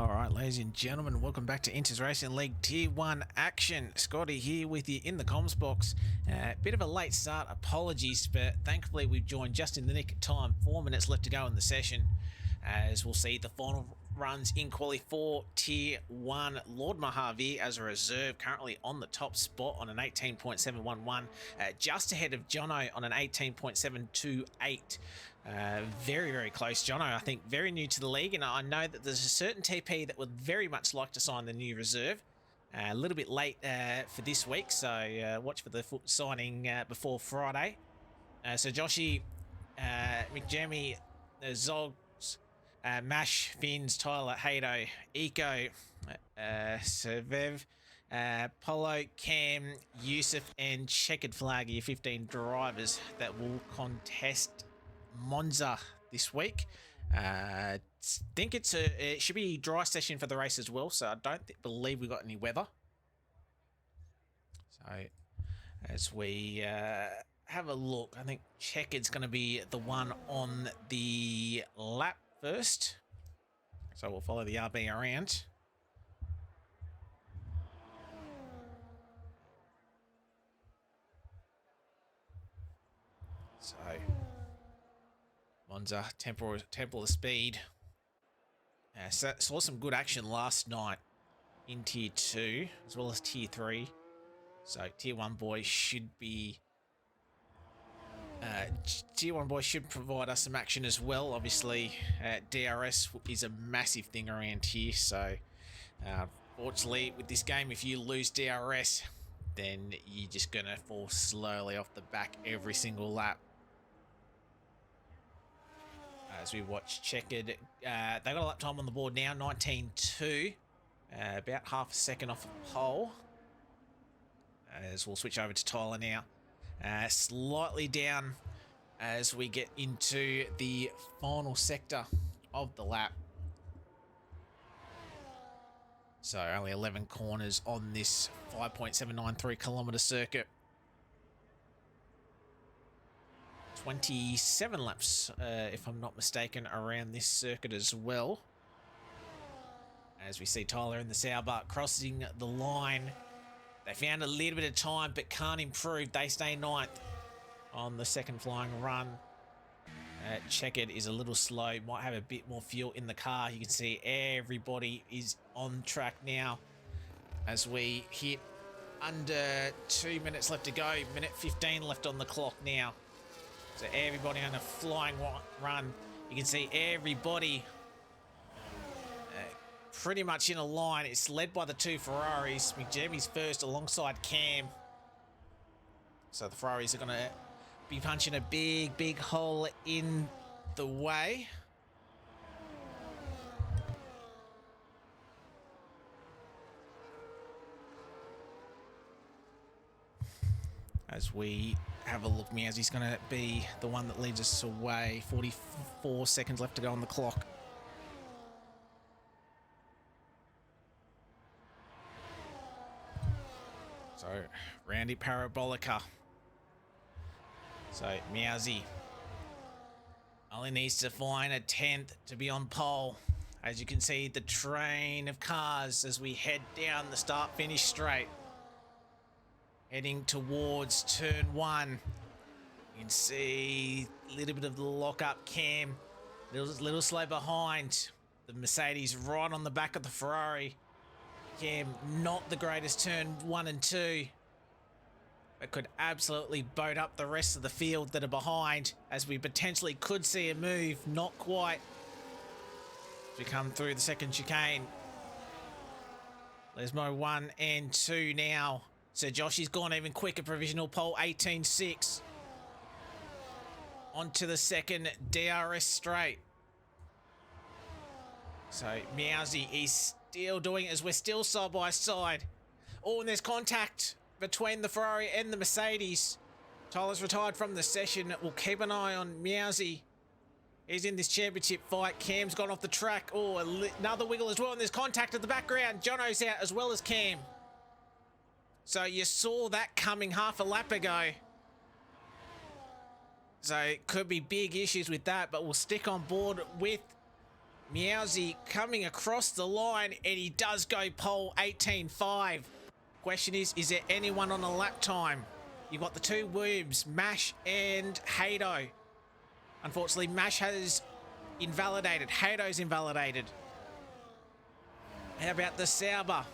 Alright, ladies and gentlemen, welcome back to Inters Racing League Tier 1 action. Scotty here with you in the comms box. Bit of a late start, apologies, but thankfully we've joined just in the nick of time. 4 minutes left to go in the session, as we'll see the final runs in Quali 4 Tier 1. Lord Mojave as a reserve, currently on the top spot on an 18.711, just ahead of Jono on an 18.728. Very, very close. Jono, I think, very new to the league, and I know that there's a certain TP that would very much like to sign the new reserve. A little bit late for this week, so watch for the signing before Friday. So Joshy, McJammy, Zogs, Mash, Fins, Tyler, Hado, Eco, Servev, Polo, Cam, Yusuf, and Checkered Flag are your 15 drivers that will contest Monza this week. Think it should be a dry session for the race as well, so I don't believe we got any weather. So as we have a look, I think Checkered's going to be the one on the lap first, so we'll follow the RB around. So Monza, Temple of Speed. Saw some good action last night in Tier 2 as well as Tier 3. So Tier 1 boys should be... Tier 1 boys should provide us some action as well. Obviously, DRS is a massive thing around here. So fortunately, with this game, if you lose DRS, then you're just going to fall slowly off the back every single lap. As we watch Checkered, they got a lap time on the board now, 19.2, about half a second off the pole. As we'll switch over to Tyler now, slightly down as we get into the final sector of the lap. So only 11 corners on this 5.793 kilometre circuit. 27 laps, if I'm not mistaken, around this circuit as well. As we see Tyler in the Sauber crossing the line. They found a little bit of time, but can't improve. They stay ninth on the second flying run. Checkered is a little slow, might have a bit more fuel in the car. You can see everybody is on track now as we hit under 2 minutes left to go. Minute 15 left on the clock now. So everybody on a flying run. You can see everybody pretty much in a line. It's led by the two Ferraris. McJammy's first alongside Cam. So the Ferraris are going to be punching a big, big hole in the way. As we have a look, Meowsy's going to be the one that leads us away. 44 seconds left to go on the clock. So, Randy Parabolica. So, Meowsy only needs to find a 10th to be on pole. As you can see, the train of cars as we head down the start-finish straight. Heading towards turn 1. You can see a little bit of the lock-up Cam. Little slow behind. The Mercedes right on the back of the Ferrari. Cam, not the greatest turn 1 and 2. But could absolutely boat up the rest of the field that are behind. As we potentially could see a move. Not quite. As we come through the second chicane. There's Mo 1 and 2 now. So Joshy's gone even quicker, provisional pole 18.6. Onto the second DRS straight. So Meowsy is still doing it as we're still side by side. Oh, and there's contact between the Ferrari and the Mercedes. Tyler's retired from the session. We'll keep an eye on Meowsy. He's in this championship fight. Cam's gone off the track. Oh, another wiggle as well, and there's contact at the background. Jono's out as well as Cam. So you saw that coming half a lap ago. So it could be big issues with that, but we'll stick on board with Meowsy coming across the line, and he does go pole 18.5. Question is there anyone on the lap time? You've got the two Williams, Mash and Hado. Unfortunately, Mash has invalidated. Hado's invalidated. How about the Sauber?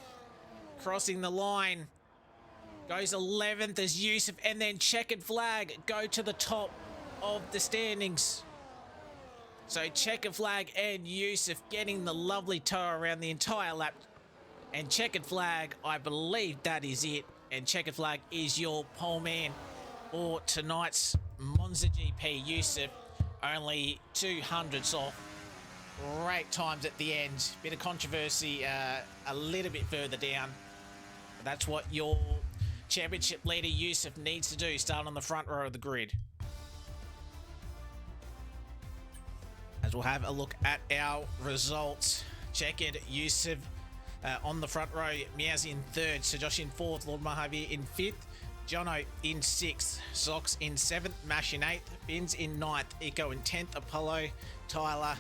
Crossing the line. Goes 11th as Yusuf, and then checkered flag go to the top of the standings. So checkered flag and Yusuf getting the lovely tow around the entire lap. And checkered flag, I believe that is it. And checkered flag is your pole man for tonight's Monza GP. Yusuf only 200s off. Great times at the end. Bit of controversy a little bit further down. But that's what your championship leader Yusuf needs to do. Start on the front row of the grid. As we'll have a look at our results. Checkered, Yusuf on the front row. Meowsy in third. Sir Josh in fourth. Lord Mojave in fifth. Jono in sixth. Sox in seventh. Mash in eighth. Bins in ninth. Eco in 10th. Apollo, Tyler,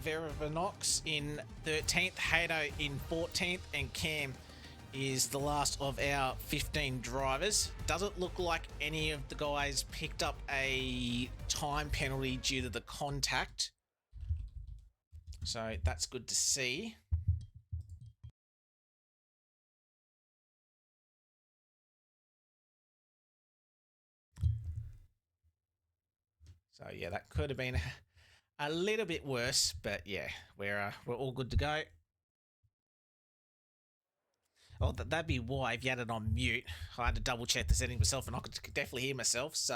Verivanox in 13th. Hado in 14th. And Cam is the last of our 15 drivers. Doesn't look like any of the guys picked up a time penalty due to the contact. So that's good to see. So yeah, that could have been a little bit worse, but yeah, we're all good to go. Oh, that'd be why if you had it on mute. I had to double check the setting myself, and I could definitely hear myself. So,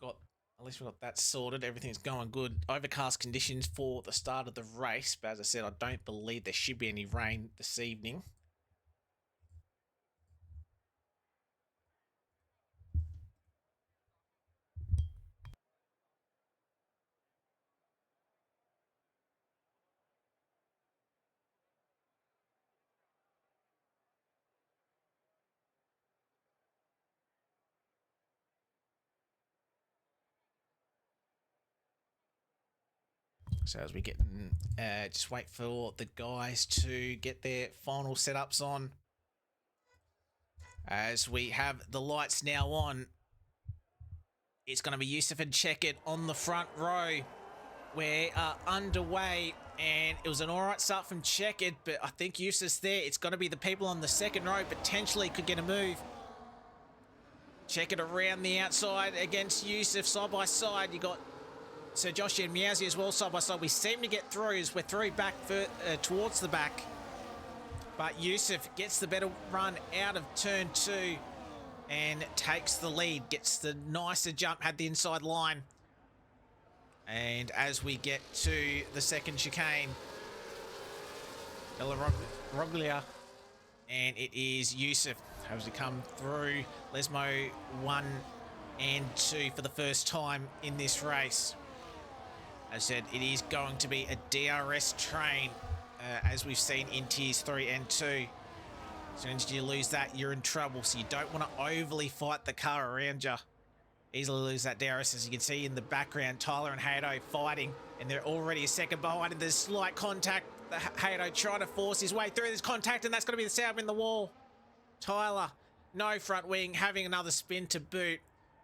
at least we got that sorted. Everything's going good. Overcast conditions for the start of the race, but as I said, I don't believe there should be any rain this evening. So as we get, just wait for the guys to get their final setups on. As we have the lights now on, it's going to be Yusuf and Checkered on the front row. We are underway, and it was an alright start from Checkered, but I think Yusuf's there. It's going to be the people on the second row potentially could get a move. Checkered around the outside against Yusuf side by side. You got Sir Josh and Meowsy as well side by side. We seem to get through as we're through back towards the back. But Yusuf gets the better run out of turn 2 and takes the lead. Gets the nicer jump, had the inside line. And as we get to the second chicane, Ella Roglia, and it is Yusuf as we come through Lesmo 1 and 2 for the first time in this race. As I said, it is going to be a DRS train, as we've seen in Tiers 3 and 2. As soon as you lose that, you're in trouble, so you don't want to overly fight the car around you. Easily lose that DRS, as you can see in the background. Tyler and Hado fighting, and they're already a second behind, and there's slight contact. Hado trying to force his way through this contact, and that's going to be the Sauber in the wall. Tyler, no front wing, having another spin to boot.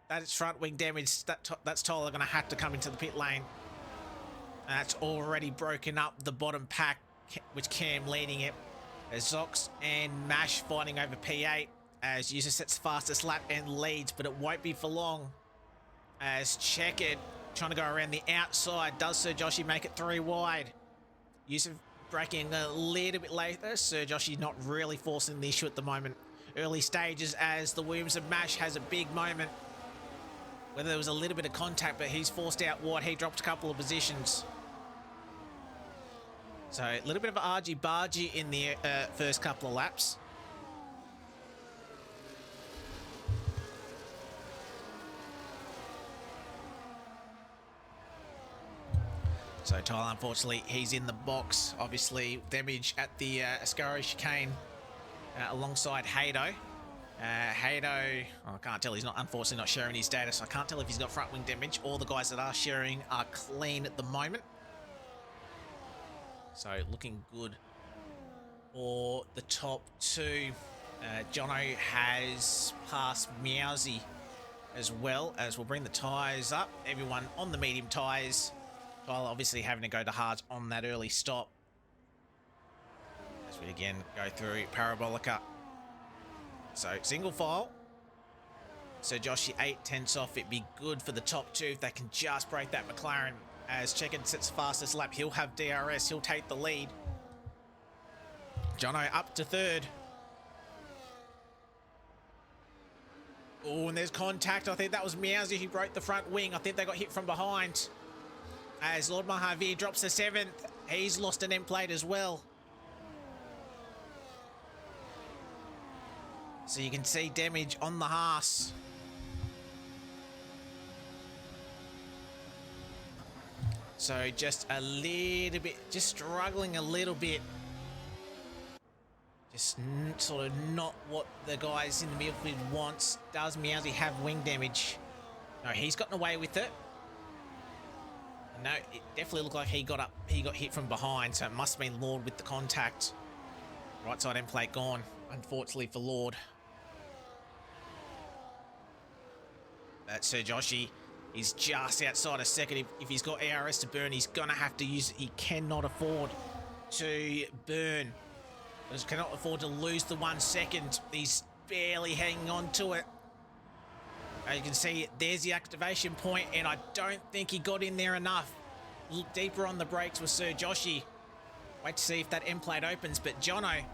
That is front wing damage. That's Tyler going to have to come into the pit lane. And that's already broken up the bottom pack, with Cam leading it. As Zox and Mash fighting over P8, as Yusuf sets fastest lap and leads, but it won't be for long. As Checkered trying to go around the outside. Does Sir Joshy make it 3 wide? Yusuf braking a little bit later. Sir Joshy not really forcing the issue at the moment. Early stages as the Williams and Mash has a big moment. Whether there was a little bit of contact, but he's forced out wide. He dropped a couple of positions. So a little bit of argy-bargy in the first couple of laps. So Tyler, unfortunately, he's in the box. Obviously, damage at the Ascari chicane alongside Hado. Hato, I can't tell. He's not, unfortunately, not sharing his data, so I can't tell if he's got front wing damage. All the guys that are sharing are clean at the moment. So looking good for the top two. Jono has passed Meowsy as well, as we'll bring the tyres up. Everyone on the medium tyres. Tyler obviously having to go to hards on that early stop. As we again go through Parabolica. So single file. So Joshy 8/10 off. It'd be good for the top two if they can just break that McLaren. As Chequered sets fastest lap, he'll have DRS. He'll take the lead. Jono up to third. Oh, and there's contact. I think that was Meowsy who broke the front wing. I think they got hit from behind. As Lord Mahavir drops to 7th. He's lost an end plate as well. So you can see damage on the Haas. So just a little bit, just struggling a little bit. Just sort of not what the guys in the midfield wants. Does Meowsy have wing damage? No, he's gotten away with it. No, it definitely looked like he got hit from behind, so it must have been Lord with the contact. Right side end plate gone, unfortunately for Lord. But Sir Joshy is just outside a second. If he's got ARS to burn, he's going to have to use it. He cannot afford to burn. He cannot afford to lose the 1 second. He's barely hanging on to it. As you can see, there's the activation point, and I don't think he got in there enough. Look deeper on the brakes with Sir Joshy. Wait to see if that end plate opens, but Jono,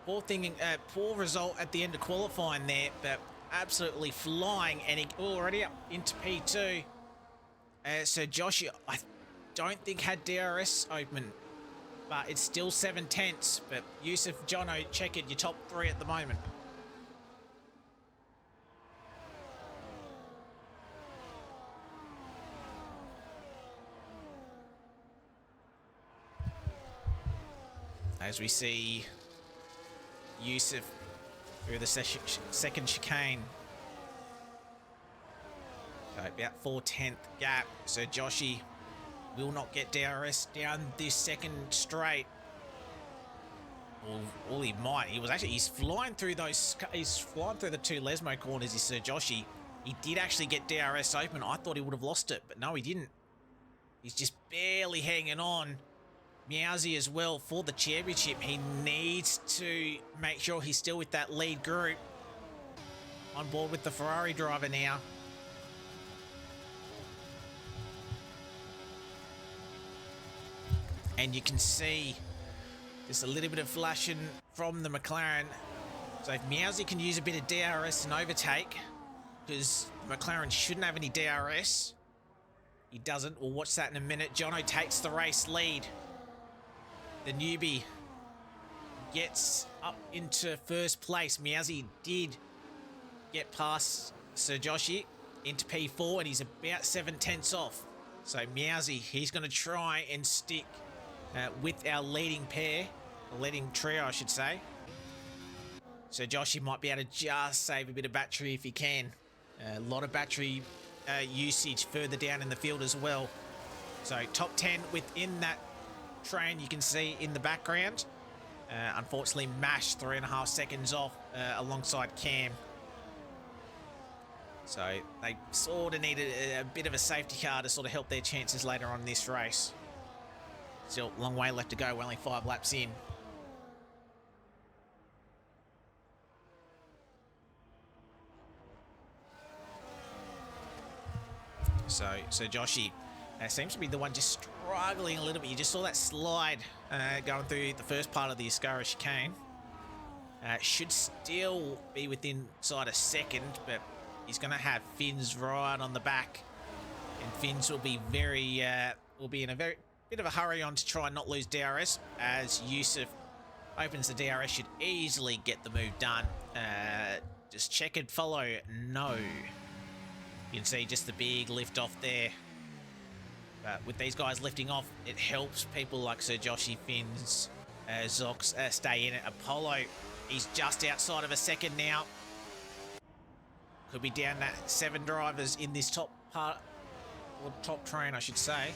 poor result at the end of qualifying there, but absolutely flying, and he already up into P2. So Joshy, I don't think had DRS open, but it's still 7/10. But Yusuf, Jono, check it, your top 3 at the moment. As we see Yusuf through the second chicane. So about 4/10 gap. So Joshy will not get DRS down this second straight. All he might. He's flying through the 2 Lesmo corners, is Sir Joshy. He did actually get DRS open. I thought he would have lost it, but no, he didn't. He's just barely hanging on. Meowsy as well for the championship. He needs to make sure he's still with that lead group. On board with the Ferrari driver now. And you can see just a little bit of flashing from the McLaren. So if Meowsy can use a bit of DRS and overtake, because McLaren shouldn't have any DRS. He doesn't. We'll watch that in a minute. Jono takes the race lead. The newbie gets up into first place. Meowsy did get past Sir Joshy into P4, and he's about 7/10 off. So Meowsy, he's going to try and stick with our leading pair, the leading trio, I should say. So Joshy might be able to just save a bit of battery if he can. A lot of battery usage further down in the field as well. So top 10 within that train, you can see in the background. Unfortunately, Mash 3.5 seconds off alongside Cam. So they sort of needed a bit of a safety car to sort of help their chances later on in this race. Still a long way left to go. We're only 5 laps in. So Joshy seems to be the one just struggling a little bit. You just saw that slide going through the first part of the Ascara chicane. Should still be within inside a second, but he's going to have Fins right on the back, and Fins will be in a very bit of a hurry on to try and not lose DRS. As Yusuf opens the DRS, should easily get the move done. Just checkered follow, no. You can see just the big lift off there. But with these guys lifting off, it helps people like Sir Joshy, Fins, Zox stay in it. Apollo He's just outside of a second now. Could be down to 7 drivers in this top part, or top train, I should say.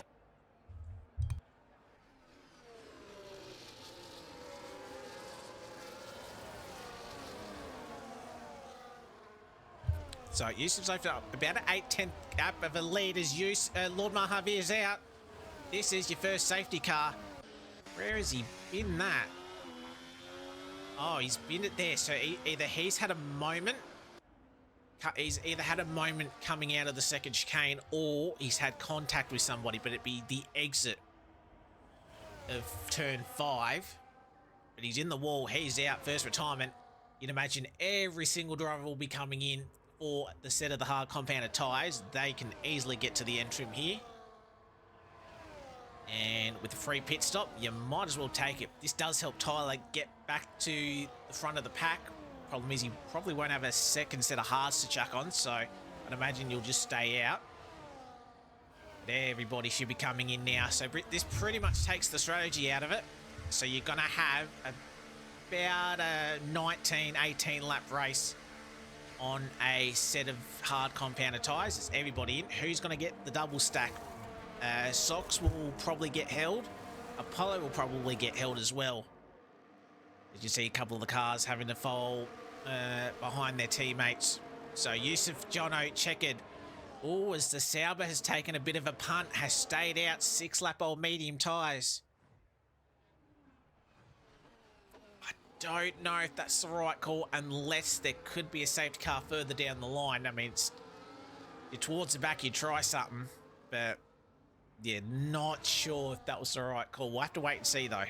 So Yusuf's opened up about an 8/10 gap of a lead as Lord Mojave out. This is your first safety car. Where has he been that? Oh, he's been it there. So either he's had a moment. He's either had a moment coming out of the second chicane, or he's had contact with somebody, but it'd be the exit of turn 5. But he's in the wall. He's out. First retirement. You'd imagine every single driver will be coming in for the set of the hard compounded tyres. They can easily get to the end trim here. And with a free pit stop, you might as well take it. This does help Tyler get back to the front of the pack. Problem is he probably won't have a second set of hards to chuck on, so I'd imagine you'll just stay out. But everybody should be coming in now. So this pretty much takes the strategy out of it. So you're going to have about a 19, 18 lap race on a set of hard compounded tyres. It's everybody in. Who's going to get the double stack? Sox will probably get held. Apollo will probably get held as well. As you see a couple of the cars having to fall behind their teammates. So Yusuf, Jono, checkered. Oh, as the Sauber has taken a bit of a punt, has stayed out 6-lap-old medium tyres. I don't know if that's the right call, unless there could be a safety car further down the line. I mean, you're towards the back, you try something, but yeah, not sure if that was the right call. We'll have to wait and see, though.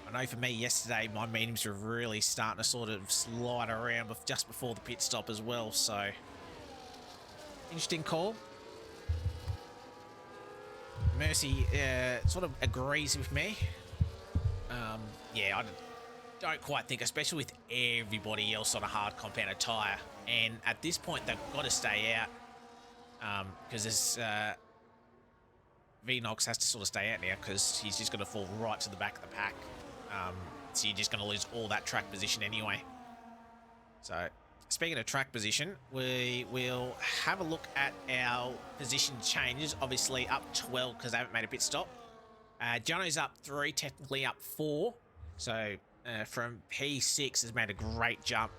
I know for me yesterday, my mediums were really starting to sort of slide around just before the pit stop as well, so interesting call. Mercy sort of agrees with me. Yeah, I don't quite think, especially with everybody else on a hard compounded tyre, and at this point they've got to stay out because there's Vinox has to sort of stay out now because he's just going to fall right to the back of the pack. So you're just going to lose all that track position anyway. So speaking of track position, we will have a look at our position changes. Obviously up 12 because they haven't made a pit stop. Jono's up 3, technically up 4. So from P6 has made a great jump.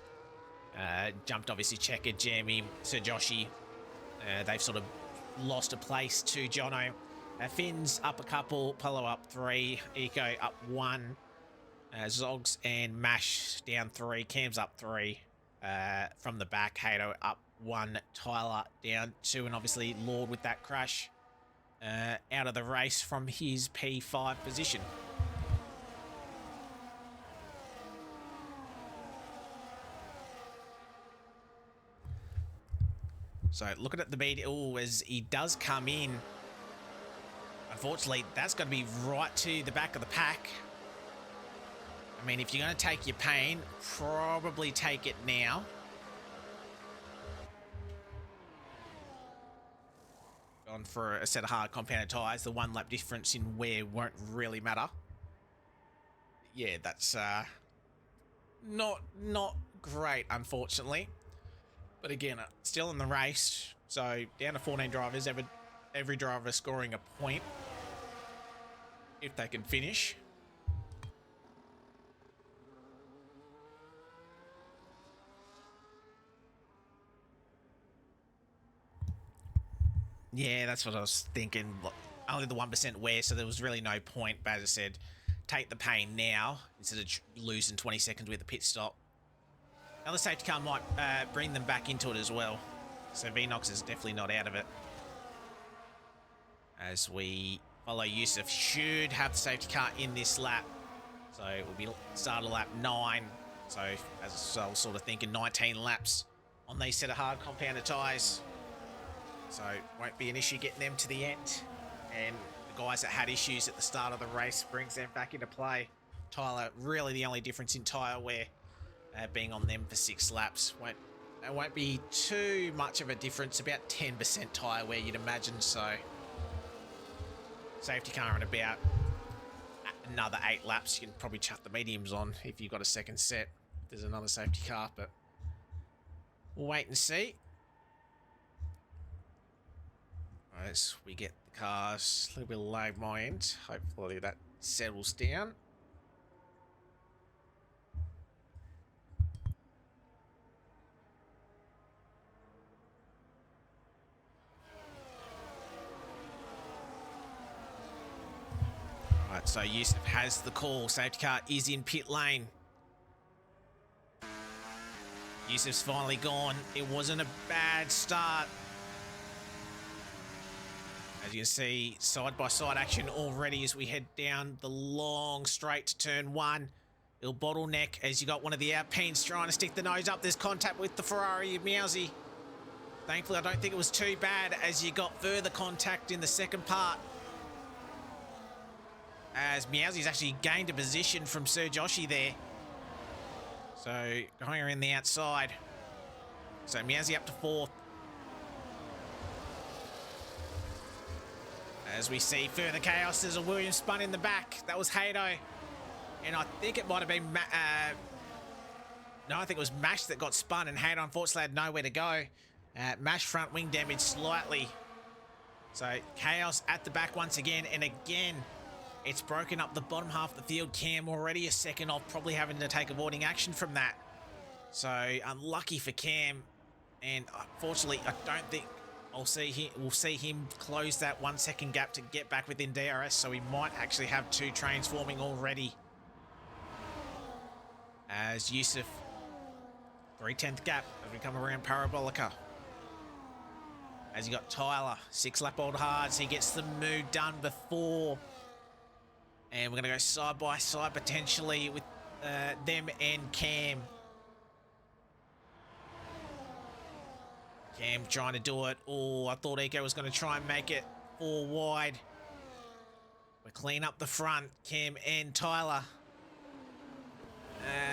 Jumped obviously Checker, Jeremy, Sir Joshy. They've sort of lost a place to Jono. Finn's up a couple, Polo up 3, Eco up 1. Zogs and Mash down 3, Cam's up 3. From the back, Hato up 1, Tyler down 2, and obviously Lord with that crash out of the race from his P5 position. So looking at the beat, as he does come in, unfortunately that's going to be right to the back of the pack. I mean, if you're going to take your pain, probably take it now. Gone for a set of hard compounded tyres. The 1 lap difference in wear won't really matter. Yeah, that's not great, unfortunately. But again, still in the race. So down to 14 drivers. Every driver scoring a point if they can finish. Yeah, that's what I was thinking. Only the 1% wear, so there was really no point. But as I said, take the pain now instead of losing 20 seconds with a pit stop. Another safety car might bring them back into it as well. So Vinox is definitely not out of it. As we follow Yusuf, should have the safety car in this lap. So it will be start of lap 9. So as I was sort of thinking, 19 laps on these set of hard compounded tyres. So won't be an issue getting them to the end. And the guys that had issues at the start of the race brings them back into play. Tyler, really the only difference in tyre wear being on them for 6 laps. It won't be too much of a difference, about 10% tyre wear you'd imagine. So safety car in about another 8 laps. You can probably chuck the mediums on if you've got a second set. There's another safety car, but we'll wait and see. As we get the cars a little bit low my end. Hopefully that settles down. Right, so Yusuf has the call. Safety car is in pit lane. Yusuf's finally gone. It wasn't a bad start. As you can see, side-by-side action already as we head down the long straight to turn 1. It'll bottleneck as you got one of the Alpines trying to stick the nose up. There's contact with the Ferrari of Miauzi. Thankfully, I don't think it was too bad as you got further contact in the second part. As Miauzi's actually gained a position from Sir Joshi there. So, going around the outside. So, Miauzi up to 4th. As we see further chaos, there's a Williams spun in the back. That was Haydo. And I think it might have been... no, I think it was Mash that got spun, and Haydo unfortunately had nowhere to go. Mash front wing damage slightly. So, chaos at the back once again. And again, it's broken up the bottom half of the field. Cam already a second off, probably having to take avoiding action from that. So, unlucky for Cam. And unfortunately, I don't think... we'll see him close that 1 second gap to get back within DRS, so we might actually have 2 trains forming already. As Yusuf, 3/10 gap as we come around Parabolica. As you got Tyler, 6 lap old hards, he gets the move done before. And we're going to go side by side potentially with them and Cam. Cam trying to do it. Oh, I thought Eco was going to try and make it 4 wide. We clean up the front, Cam and Tyler.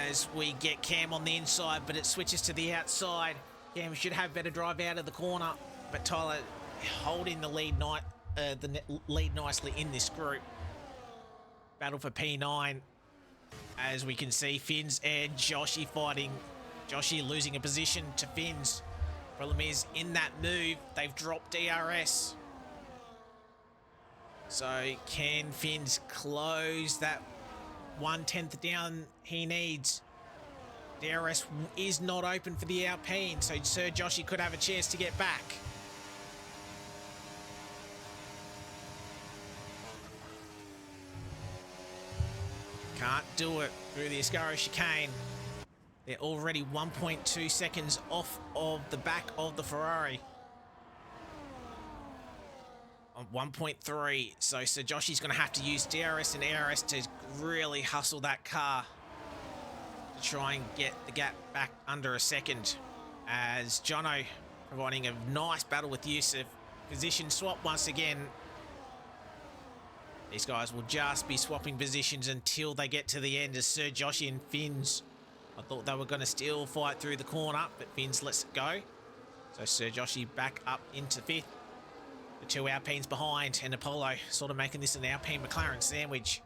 As we get Cam on the inside, but it switches to the outside. Cam should have better drive out of the corner, but Tyler holding the lead, lead nicely in this group. Battle for P9. As we can see, Finns and Joshi fighting. Joshi losing a position to Finns. Problem is, in that move, they've dropped DRS. So, can Finns close that 1/10 down he needs? DRS is not open for the Alpine, so Sir Joshi could have a chance to get back. Can't do it through the Ascaro chicane. They're already 1.2 seconds off of the back of the Ferrari. On 1.3, so Sir Joshi's going to have to use DRS and ARS to really hustle that car to try and get the gap back under a second. As Jono providing a nice battle with Yusuf. Position swap once again. These guys will just be swapping positions until they get to the end as Sir Joshi and Finns. I thought they were going to still fight through the corner, but Finns lets it go. So Sir Joshi back up into 5th. The 2 Alpines behind, and Apollo sort of making this an Alpine McLaren sandwich.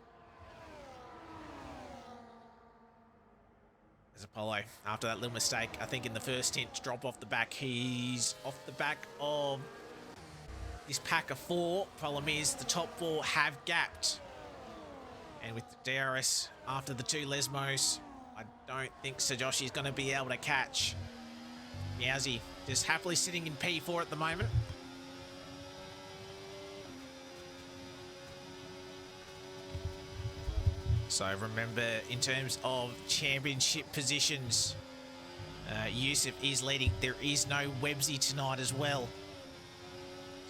As Apollo, after that little mistake, I think in the first stint to drop off the back, he's off the back of this pack of 4. Problem is the top 4 have gapped. And with the DRS after the 2 Lesmos, I don't think Sir Joshi's going to be able to catch. Miauzi just happily sitting in P4 at the moment. So remember, in terms of championship positions, Yusuf is leading. There is no Websy tonight as well.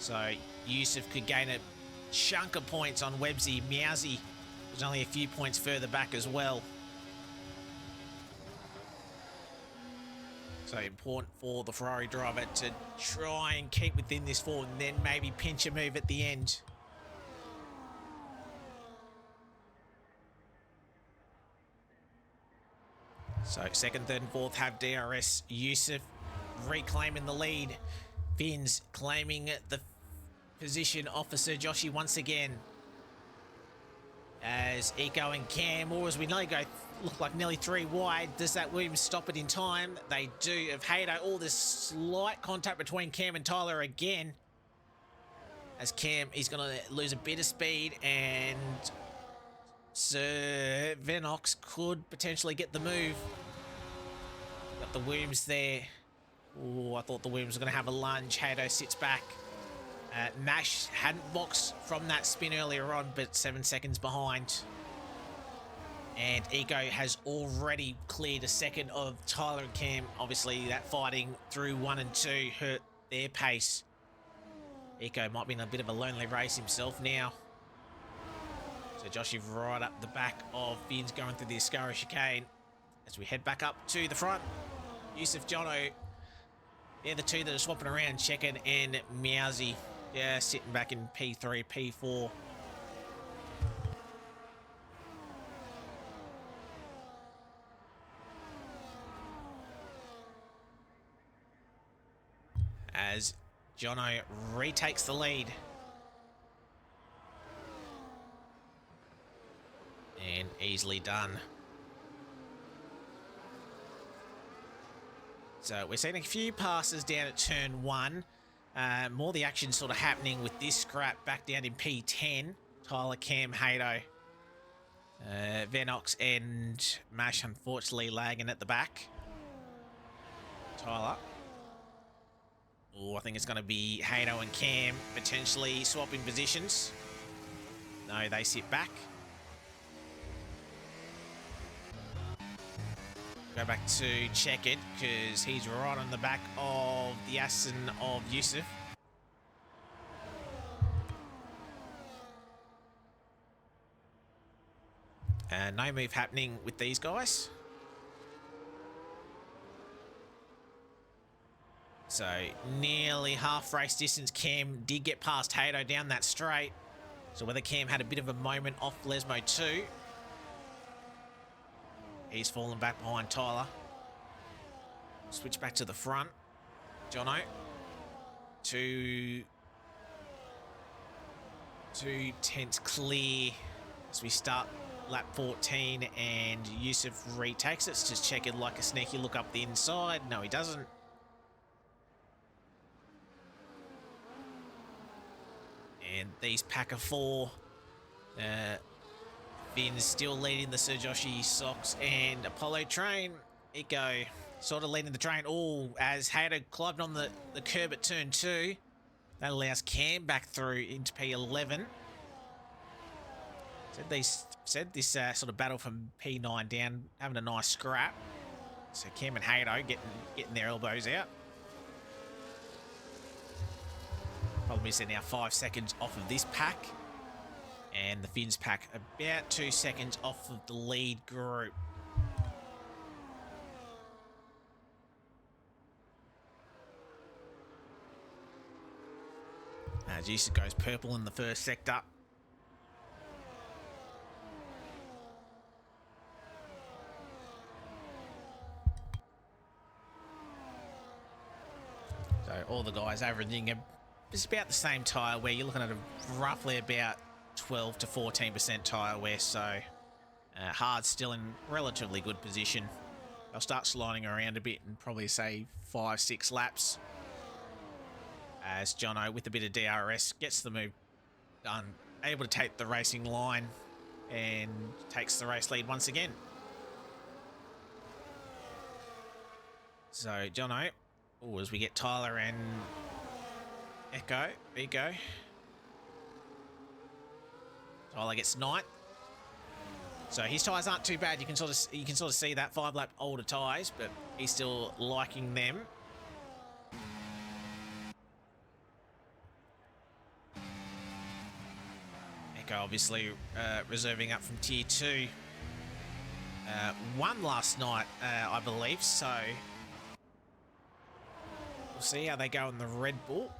So Yusuf could gain a chunk of points on Websy. Miauzi was only a few points further back as well. So important for the Ferrari driver to try and keep within this 4 and then maybe pinch a move at the end. So 2nd, 3rd and 4th have DRS. Yusuf reclaiming the lead. Finns claiming the position off of Sir Joshi once again. as Eco and Cam, or as we nearly go, look like nearly 3 wide. Does that Williams stop it in time? They do. Of Haydo, all this slight contact between Cam and Tyler again. As Cam, he's going to lose a bit of speed, and Sir Venox could potentially get the move. Got the Williams there. Oh, I thought the Williams were going to have a lunge. Haydo sits back. Nash hadn't boxed from that spin earlier on, but 7 seconds behind. And Eco has already cleared a second of Tyler and Cam. Obviously, that fighting through 1 and 2 hurt their pace. Eco might be in a bit of a lonely race himself now. So Joshy right up the back of Vin's going through the Ascara chicane. As we head back up to the front, Yusuf, Jono, they're the two that are swapping around, Checkard and Meowsy. Yeah, sitting back in P3, P4. As Jono retakes the lead. And easily done. So we're seeing a few passes down at turn 1. More the action sort of happening with this scrap back down in P10. Tyler, Cam, Haydo, Venox and Mash unfortunately lagging at the back. Tyler. Oh, I think it's going to be Haydo and Cam potentially swapping positions. No, they sit back. Go back to Checkard because he's right on the back of the Aston of Yusuf. No move happening with these guys. So nearly half race distance. Cam did get past Haydo down that straight. So whether Cam had a bit of a moment off Lesmo 2. He's fallen back behind Tyler. Switch back to the front. Jono. Two tenths clear as we start lap 14 and Yusuf retakes it. It's just Checkard like a sneaky look up the inside. No, he doesn't. And these pack of 4. Finn's still leading the Sir Joshi Sox and Apollo train. Eco sort of leading the train. Oh, as Haydo climbed on the curb at turn 2. That allows Cam back through into P11. Said this sort of battle from P9 down, having a nice scrap. So Cam and Haydo getting their elbows out. Problem is they're now 5 seconds off of this pack. And the Finns pack about 2 seconds off of the lead group. As Yusuf goes purple in the first sector. So all the guys averaging it's about the same tyre wear. You're looking at roughly about 12 to 14% tyre wear, so Hard's still in relatively good position. They'll start sliding around a bit and probably say 5-6 laps as Jono with a bit of DRS gets the move done, able to take the racing line and takes the race lead once again. So Jono, as we get Tyler and Eco. Tyler gets 9th. So his tyres aren't too bad. You can sort of see that 5-lap older tyres, but he's still liking them. Eco obviously reserving up from tier 2. Won last night, I believe. So we'll see how they go in the Red Bull.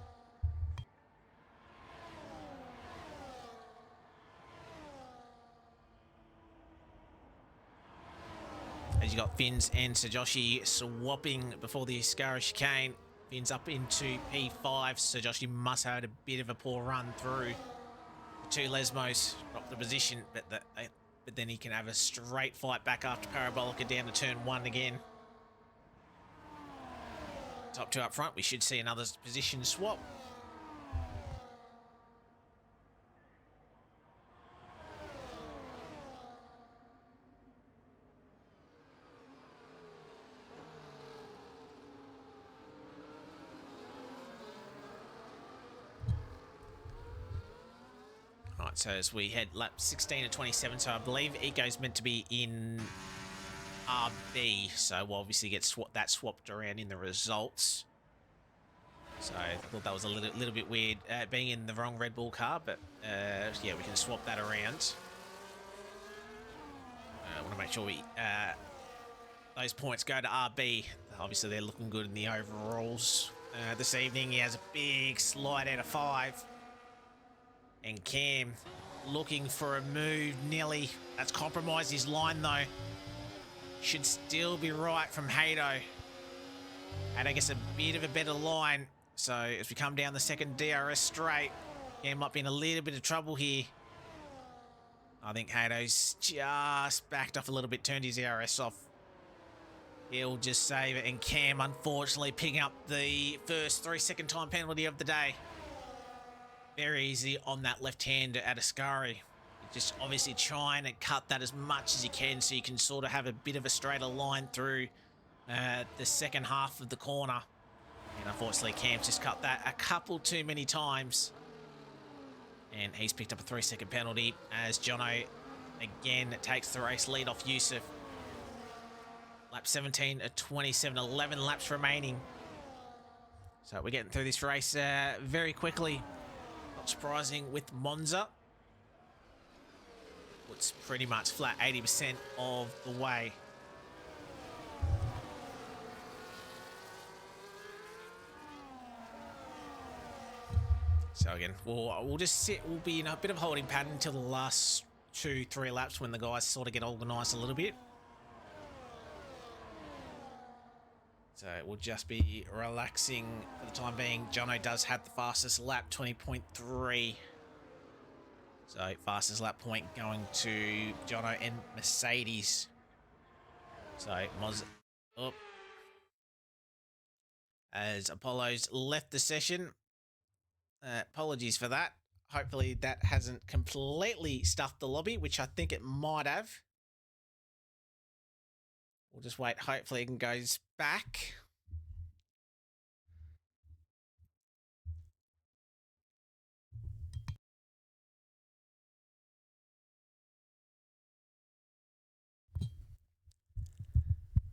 As you got Finns and Sajoshi swapping before the Ascara chicane. Finns up into P5. Sajoshi must have had a bit of a poor run through Two Lesmos drop the position, but then he can have a straight fight back after Parabolica down to turn 1 again. Top 2 up front, we should see another position swap. Right, so as we head lap 16 to 27, so I believe Eco's meant to be in RB, so we'll obviously get swapped around in the results. So I thought that was a little bit weird being in the wrong Red Bull car, but yeah, we can swap that around. I want to make sure those points go to RB. Obviously, they're looking good in the overalls. This evening, he has a big slide out of 5. And Cam looking for a move, nearly. That's compromised his line, though. Should still be right from Hato. And I guess a bit of a better line. So as we come down the second DRS straight, Cam might be in a little bit of trouble here. I think Hato's just backed off a little bit, turned his DRS off. He'll just save it. And Cam, unfortunately, picking up the first 3-second time penalty of the day. Very easy on that left-hander at Ascari. Just obviously trying to cut that as much as you can so you can sort of have a bit of a straighter line through the second half of the corner. And unfortunately, Cam's just cut that a couple too many times. And he's picked up a 3-second penalty as Jono again takes the race lead off Yusuf. Lap 17 at 27, 11 laps remaining. So we're getting through this race very quickly. Not surprising with Monza. It's pretty much flat 80% of the way. So again, we'll just sit. We'll be in a bit of a holding pattern until the last 2-3 laps when the guys sort of get organised a little bit. So we'll just be relaxing for the time being. Jono does have the fastest lap, 20.3. So fastest lap point going to Jono and Mercedes. So Moz up. As Apollo's left the session. Apologies for that. Hopefully that hasn't completely stuffed the lobby, which I think it might have. We'll just wait. Hopefully it goes back.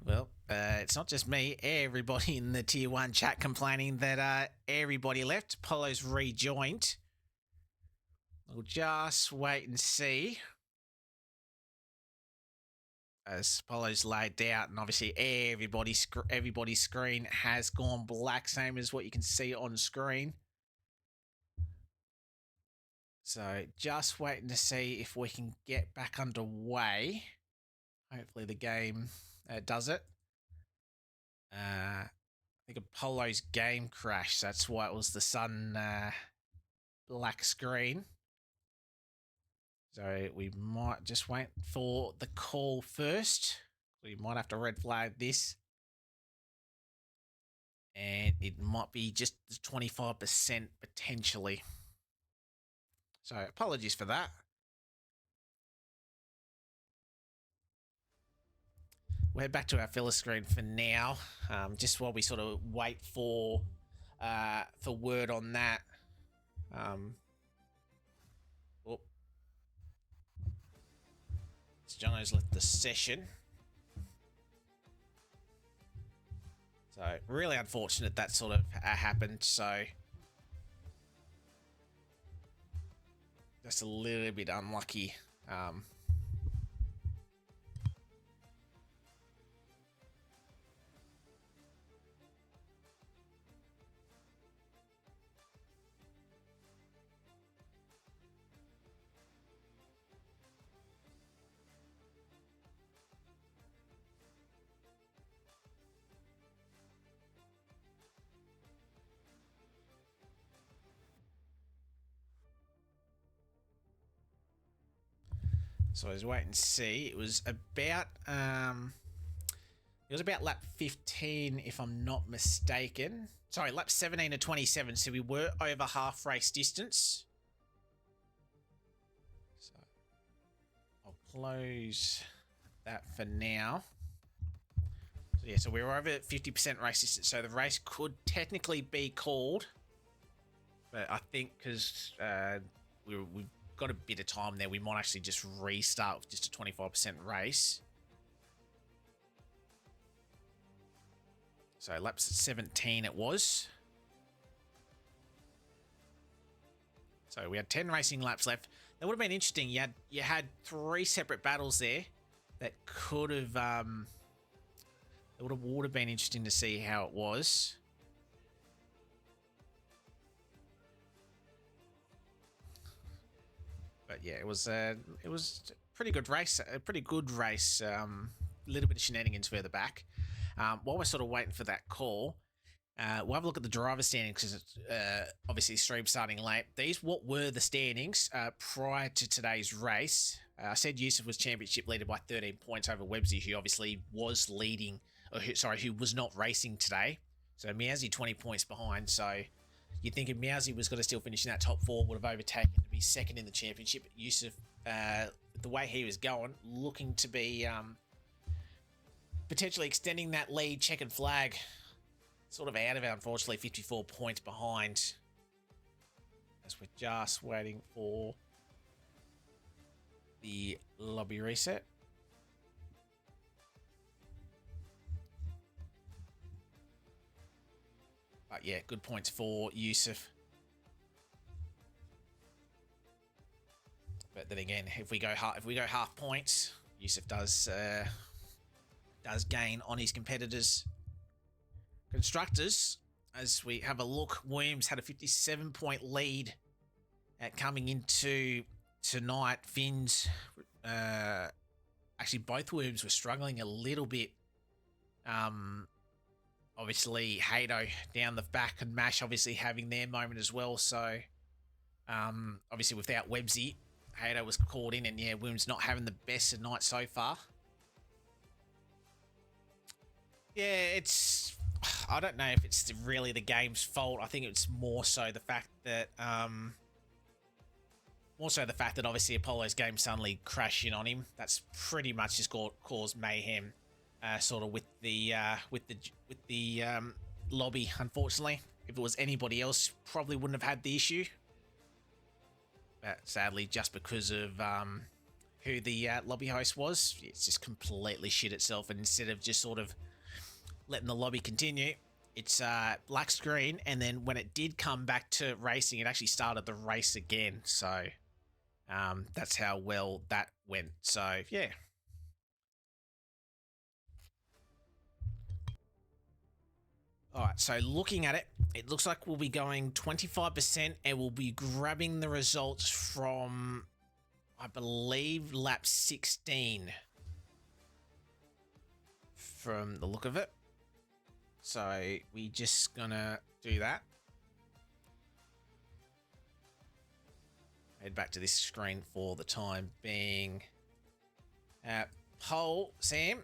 Well, it's not just me. Everybody in the Tier 1 chat complaining that everybody left. Apollo's rejoined. We'll just wait and see. As Apollo's laid out, and obviously everybody's screen has gone black, same as what you can see on screen. So just waiting to see if we can get back underway. Hopefully the game does it. I think Apollo's game crashed. That's why it was the sun black screen. So we might just wait for the call first. We might have to red flag this. And it might be just 25% potentially. So apologies for that. We'll head back to our filler screen for now, just while we sort of wait for word on that. Jono's left the session. So really unfortunate that sort of happened. So just a little bit unlucky. So I was waiting to see. It was about lap 15, if I'm not mistaken. Sorry, lap 17 to 27. So we were over half race distance. So I'll close that for now. So yeah, so we were over 50% race distance. So the race could technically be called, but I think because we've got a bit of time there, we might actually just restart with just a 25% race. So lap 17 it was. So we had 10 racing laps left. That would have been interesting. You had 3 separate battles there that could have it would have been interesting to see how it was. But yeah, it was a pretty good race. A pretty good race. A little bit of shenanigans further back. While we're sort of waiting for that call, we'll have a look at the driver standings because obviously stream starting late. What were the standings prior to today's race? I said Yusuf was championship leader by 13 points over Websy, who obviously was leading, who was not racing today. So Meowsy 20 points behind. So you'd think if Meowsy was going to still finish in that top 4, would have overtaken to be second in the championship. Yusuf, the way he was going, looking to be potentially extending that lead. Checkered flag sort of out of it, unfortunately, 54 points behind, as we're just waiting for the lobby reset. But yeah, good points for Yusuf. But then again, if we go half points, Yusuf does gain on his competitors. Constructors, as we have a look, Williams had a 57-point lead at coming into tonight. Finns, actually both Williams were struggling a little bit. Obviously Hado down the back and Mash obviously having their moment as well. So obviously without Websy, Hado was caught in, and yeah, Williams not having the best of night so far. Yeah, I don't know if it's really the game's fault. I think it's more so the fact that obviously Apollo's game suddenly crashed in on him. That's pretty much just caused mayhem, sort of with the lobby. Unfortunately, if it was anybody else, probably wouldn't have had the issue. But sadly, just because of who the lobby host was, it's just completely shit itself. And instead of just sort of letting the lobby continue, it's black screen, and then when it did come back to racing, it actually started the race again. So that's how well that went. So yeah. All right, so looking at it, it looks like we'll be going 25%, and we'll be grabbing the results from, I believe, lap 16 from the look of it. So we just gonna do that. Head back to this screen for the time being. Poll, Sam.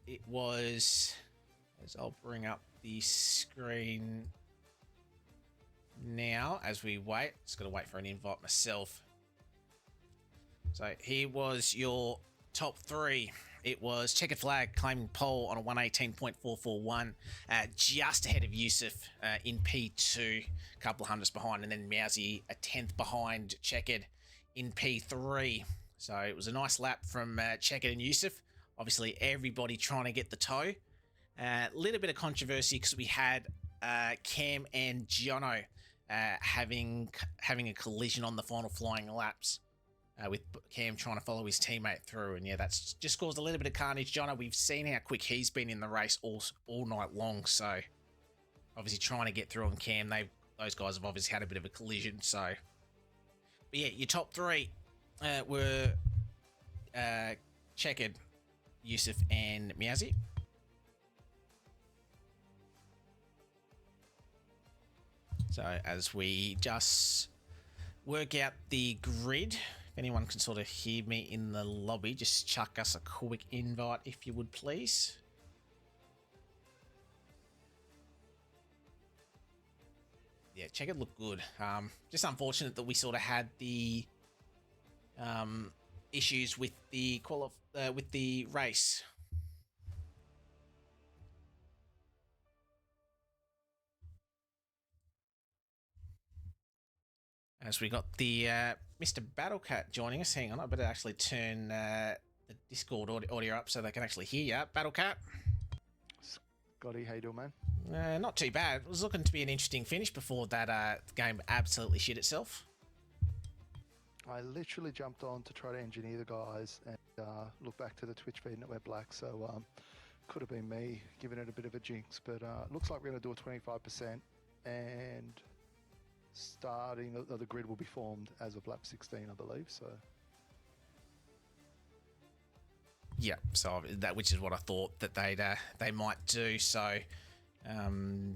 It was, as I'll bring up the screen now as we wait. Just gotta wait for an invite myself. So here was your top 3. It was Checkered Flag claiming pole on a 118.441, just ahead of Yusuf in P2, a couple of hundreds behind, and then Mousy a 10th behind Checkered in P3. So it was a nice lap from Checkered and Yusuf. Obviously, everybody trying to get the toe. A little bit of controversy because we had Cam and Jono having a collision on the final flying laps. With Cam trying to follow his teammate through, and yeah, that's just caused a little bit of carnage. Jono, we've seen how quick he's been in the race all night long, so obviously trying to get through on Cam. Those guys have obviously had a bit of a collision. So, but yeah, your top 3 were Checkered, Yusuf, and Meowsy. So as we just work out the grid, If anyone can sort of hear me in the lobby, just chuck us a quick invite if you would, please. Yeah, check it looked good. Just unfortunate that we sort of had the issues with the with the race. As we got the Mr. Battlecat joining us. Hang on, I better actually turn the Discord audio up so they can actually hear you. Battlecat. Scotty, how you doing, man? Not too bad. It was looking to be an interesting finish before that game absolutely shit itself. I literally jumped on to try to engineer the guys and look back to the Twitch feed and it went black. So could have been me giving it a bit of a jinx, but looks like we're going to do a 25% and starting the grid will be formed as of lap 16, I believe. So yeah, so that which is what I thought that they might do. So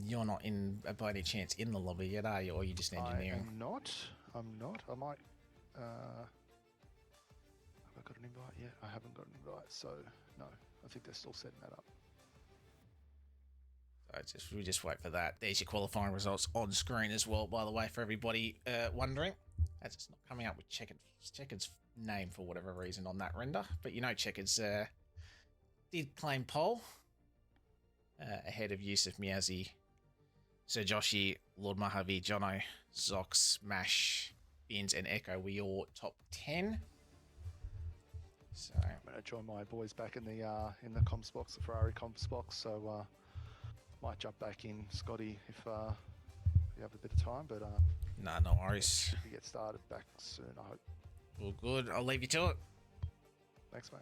you're not in by any chance in the lobby yet, are you? Or are you just engineering? I'm not. I might. Have I got an invite yet? I haven't got an invite, so no. I think they're still setting that up. We just wait for that. There's your qualifying results on screen as well, by the way, for everybody wondering. As it's not coming up with Checkered's name for whatever reason on that render. But you know Checkered's did claim pole ahead of Yusuf Miazi, Sir Joshi, Lord Mojave, Jono, Zox, Mash, Bins, and Echo. We all top 10. So I'm gonna join my boys back in the comms box, the Ferrari comms box. So might jump back in, Scotty, if you have a bit of time. But no worries. Should get started back soon, I hope. All good. I'll leave you to it. Thanks, mate.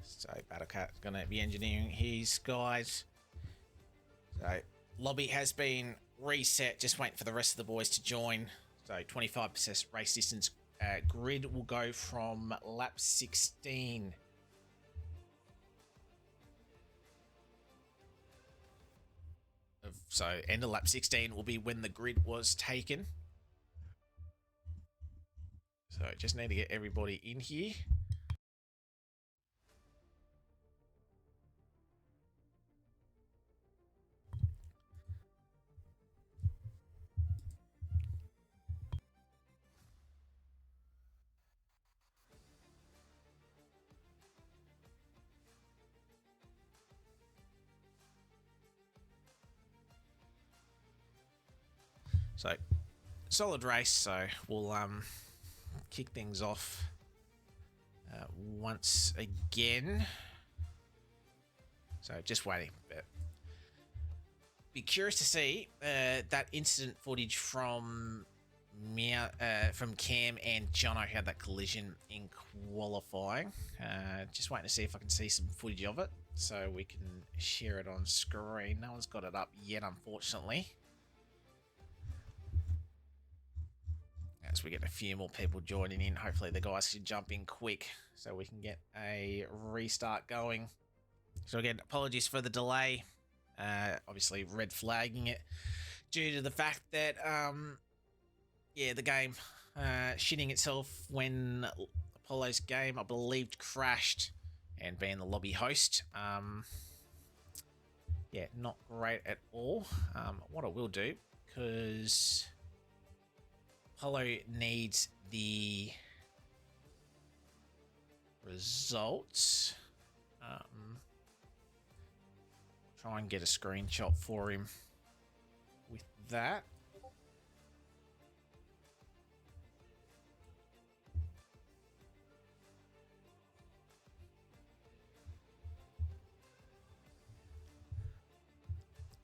So Battlecat's going to be engineering his guys. So lobby has been reset. Just waiting for the rest of the boys to join. So 25% race distance grid will go from lap 16. So end of lap 16 will be when the grid was taken. So just need to get everybody in here. So, solid race. So we'll kick things off once again. So just waiting. But be curious to see that incident footage from Cam and Jono had that collision in qualifying. Just waiting to see if I can see some footage of it so we can share it on screen. No one's got it up yet, unfortunately. As we get a few more people joining in, hopefully the guys can jump in quick so we can get a restart going. So again, apologies for the delay. Obviously red flagging it due to the fact that the game shitting itself when Apollo's game, I believed, crashed, and being the lobby host, not great at all. What I will do, because Apollo needs the results. Try and get a screenshot for him with that.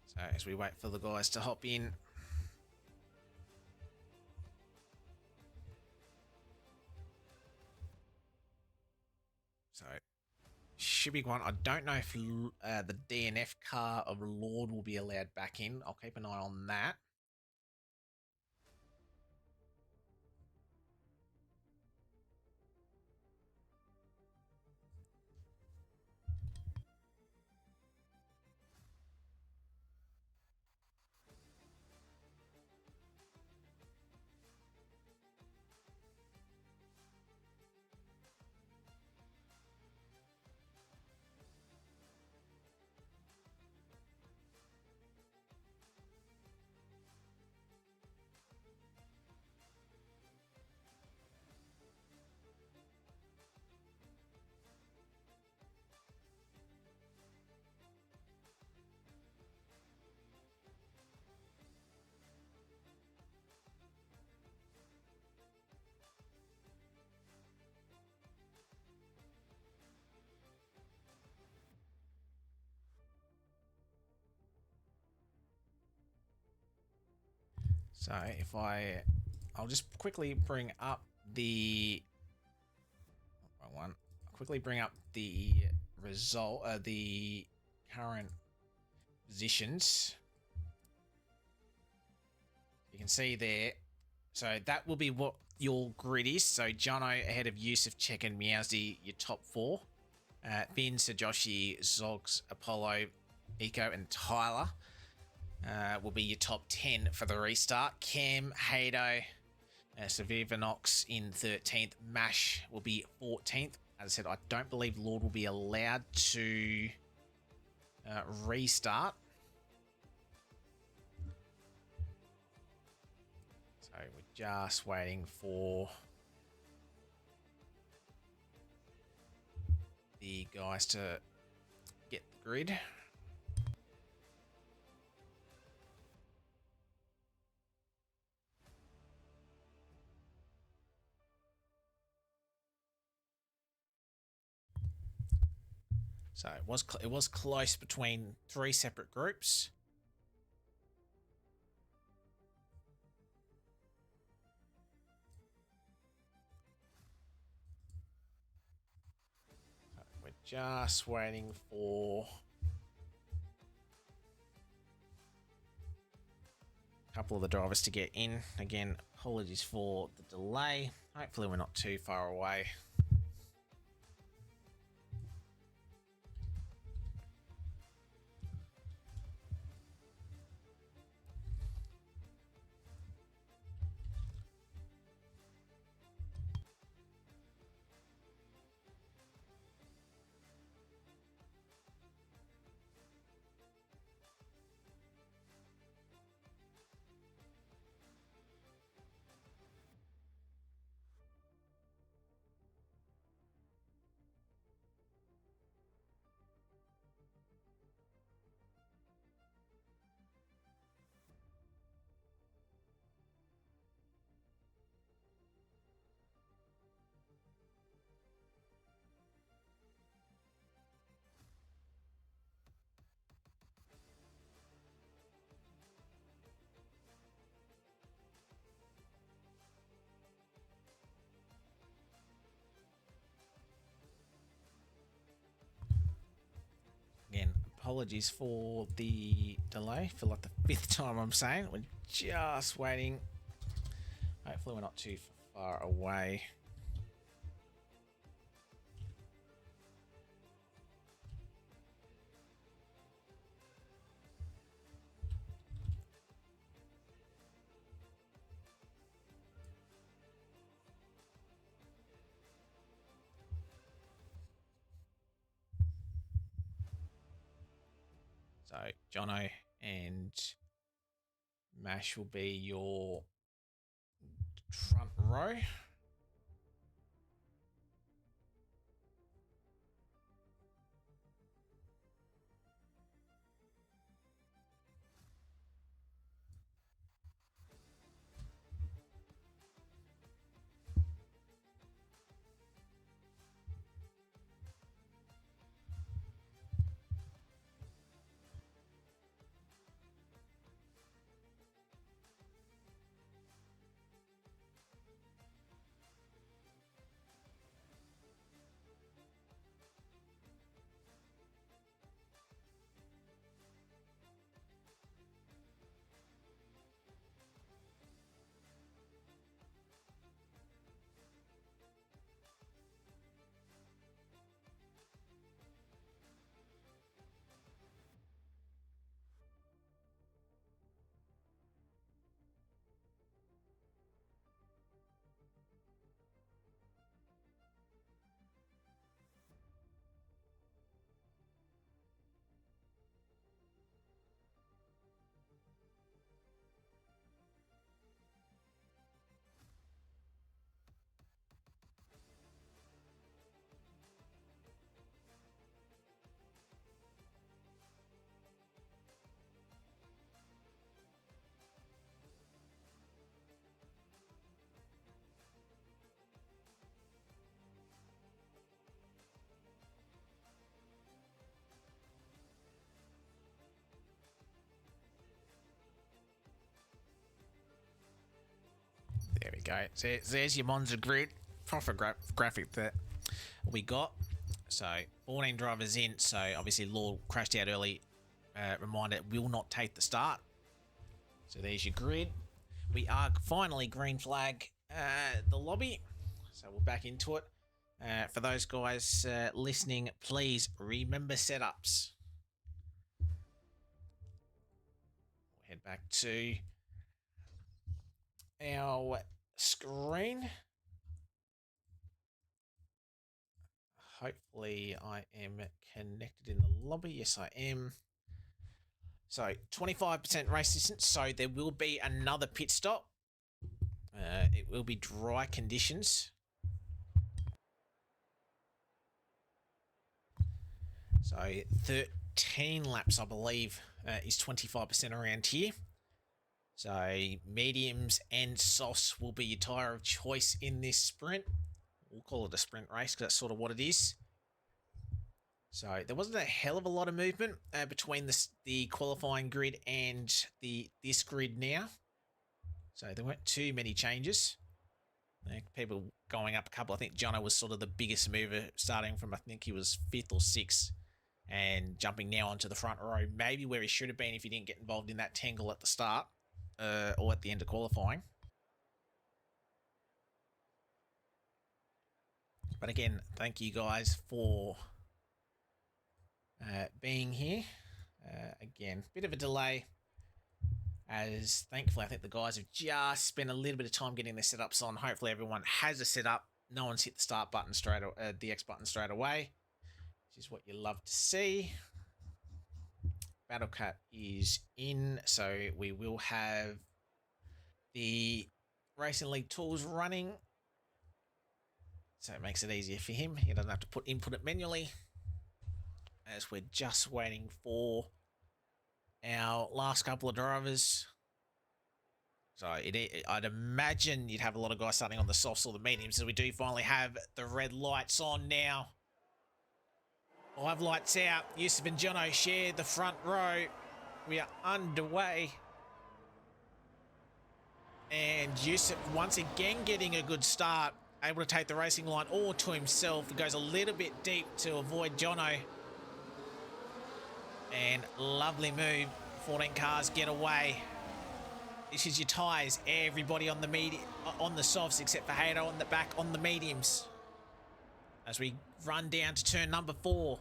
So as we wait for the guys to hop in. So should be one. I don't know if the DNF car of Lord will be allowed back in. I'll keep an eye on that. So if I'll just quickly bring up the wrong one. I'll quickly bring up the result, the current positions. You can see there. So that will be what your grid is. So Jono ahead of Yusuf, Check, and Meowsy, your top four. Finn, Sajoshi, Zogs, Apollo, Eco, and Tyler will be your top 10 for the restart. Cam, Hado, Severe Vinox in 13th. Mash will be 14th. As I said, I don't believe Lord will be allowed to restart. So we're just waiting for the guys to get the grid. So it was close between three separate groups. So we're just waiting for a couple of the drivers to get in. Again, apologies for the delay. Hopefully we're not too far away. Again, apologies for the delay. I feel like the fifth time I'm saying. We're just waiting. Hopefully we're not too far away. So Jono and Mash will be your front row. go. So there's your Monza grid. Proper graphic that we got. So 14 drivers in. So obviously Lord crashed out early. Reminder, will not take the start. So there's your grid. We are finally green flag the lobby. So we're back into it. For those guys listening, please remember setups. We'll head back to our screen. Hopefully I am connected in the lobby. Yes, I am. So 25% race distance. So there will be another pit stop. It will be dry conditions. So 13 laps, I believe, is 25% around here. So mediums and softs will be your tyre of choice in this sprint. We'll call it a sprint race because that's sort of what it is. So there wasn't a hell of a lot of movement between the qualifying grid and this grid now. So there weren't too many changes. People going up a couple. I think Jono was sort of the biggest mover, starting from, I think he was 5th or 6th, and jumping now onto the front row, maybe where he should have been if he didn't get involved in that tangle at the start or at the end of qualifying. But again, thank you guys for being here. Again, bit of a delay, as thankfully I think the guys have just spent a little bit of time getting their setups on. Hopefully everyone has a setup. No one's hit the start button the X button straight away, which is what you love to see. Battle Cat is in, so we will have the Racing League tools running. So it makes it easier for him. He doesn't have to input it manually, as we're just waiting for our last couple of drivers. So I'd imagine you'd have a lot of guys starting on the softs or the mediums, as we do finally have the red lights on now. 5 lights out. Yusuf and Jono share the front row. We are underway. And Yusuf once again getting a good start, able to take the racing line all to himself. He goes a little bit deep to avoid Jono. And lovely move. 14 cars get away. This is your tyres. Everybody on the softs except for Hato on the back on the mediums. As we run down to turn number 4.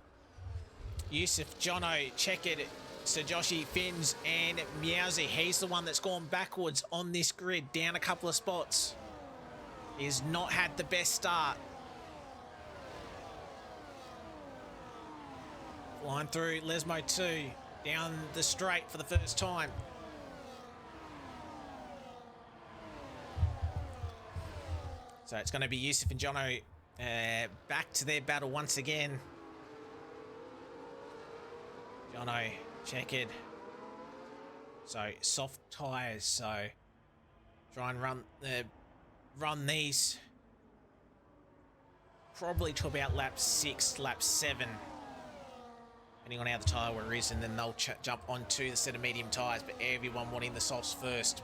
Yusuf, Jono, Checked, Sajoshi, Finns, and Meowsy. He's the one that's gone backwards on this grid, down a couple of spots. He's not had the best start. Flying through Lesmo 2, down the straight for the first time. So it's going to be Yusuf and Jono back to their battle once again. Jono, Checked. So soft tyres, so try and run these probably to about lap 6, lap 7. Depending on how the tyre wear is, and then they'll jump onto the set of medium tyres, but everyone wanting the softs first.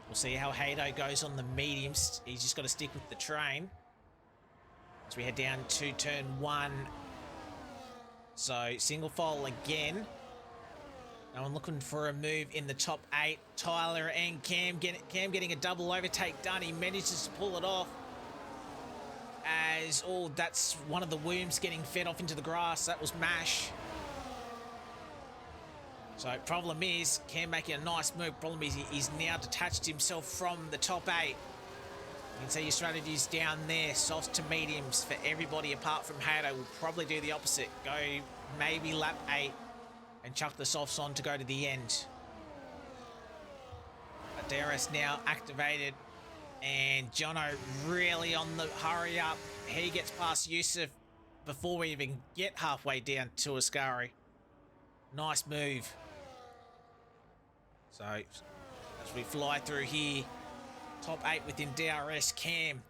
We'll see how Hato goes on the mediums. He's just got to stick with the train. As we head down to turn 1. So single file again. No one looking for a move in the top 8. Tyler and Cam getting a double overtake done. He manages to pull it off. As, oh, that's one of the worms getting fed off into the grass. That was Mash. So problem is, Cam making a nice move. Problem is he's now detached himself from the top 8. You can see your strategies down there. Softs to mediums for everybody apart from Hato. Will probably do the opposite. Go maybe lap 8 and chuck the softs on to go to the end. But DRS now activated. And Jono really on the hurry up. He gets past Yusuf before we even get halfway down to Ascari. Nice move. So as we fly through here, top 8 within DRS, Cam.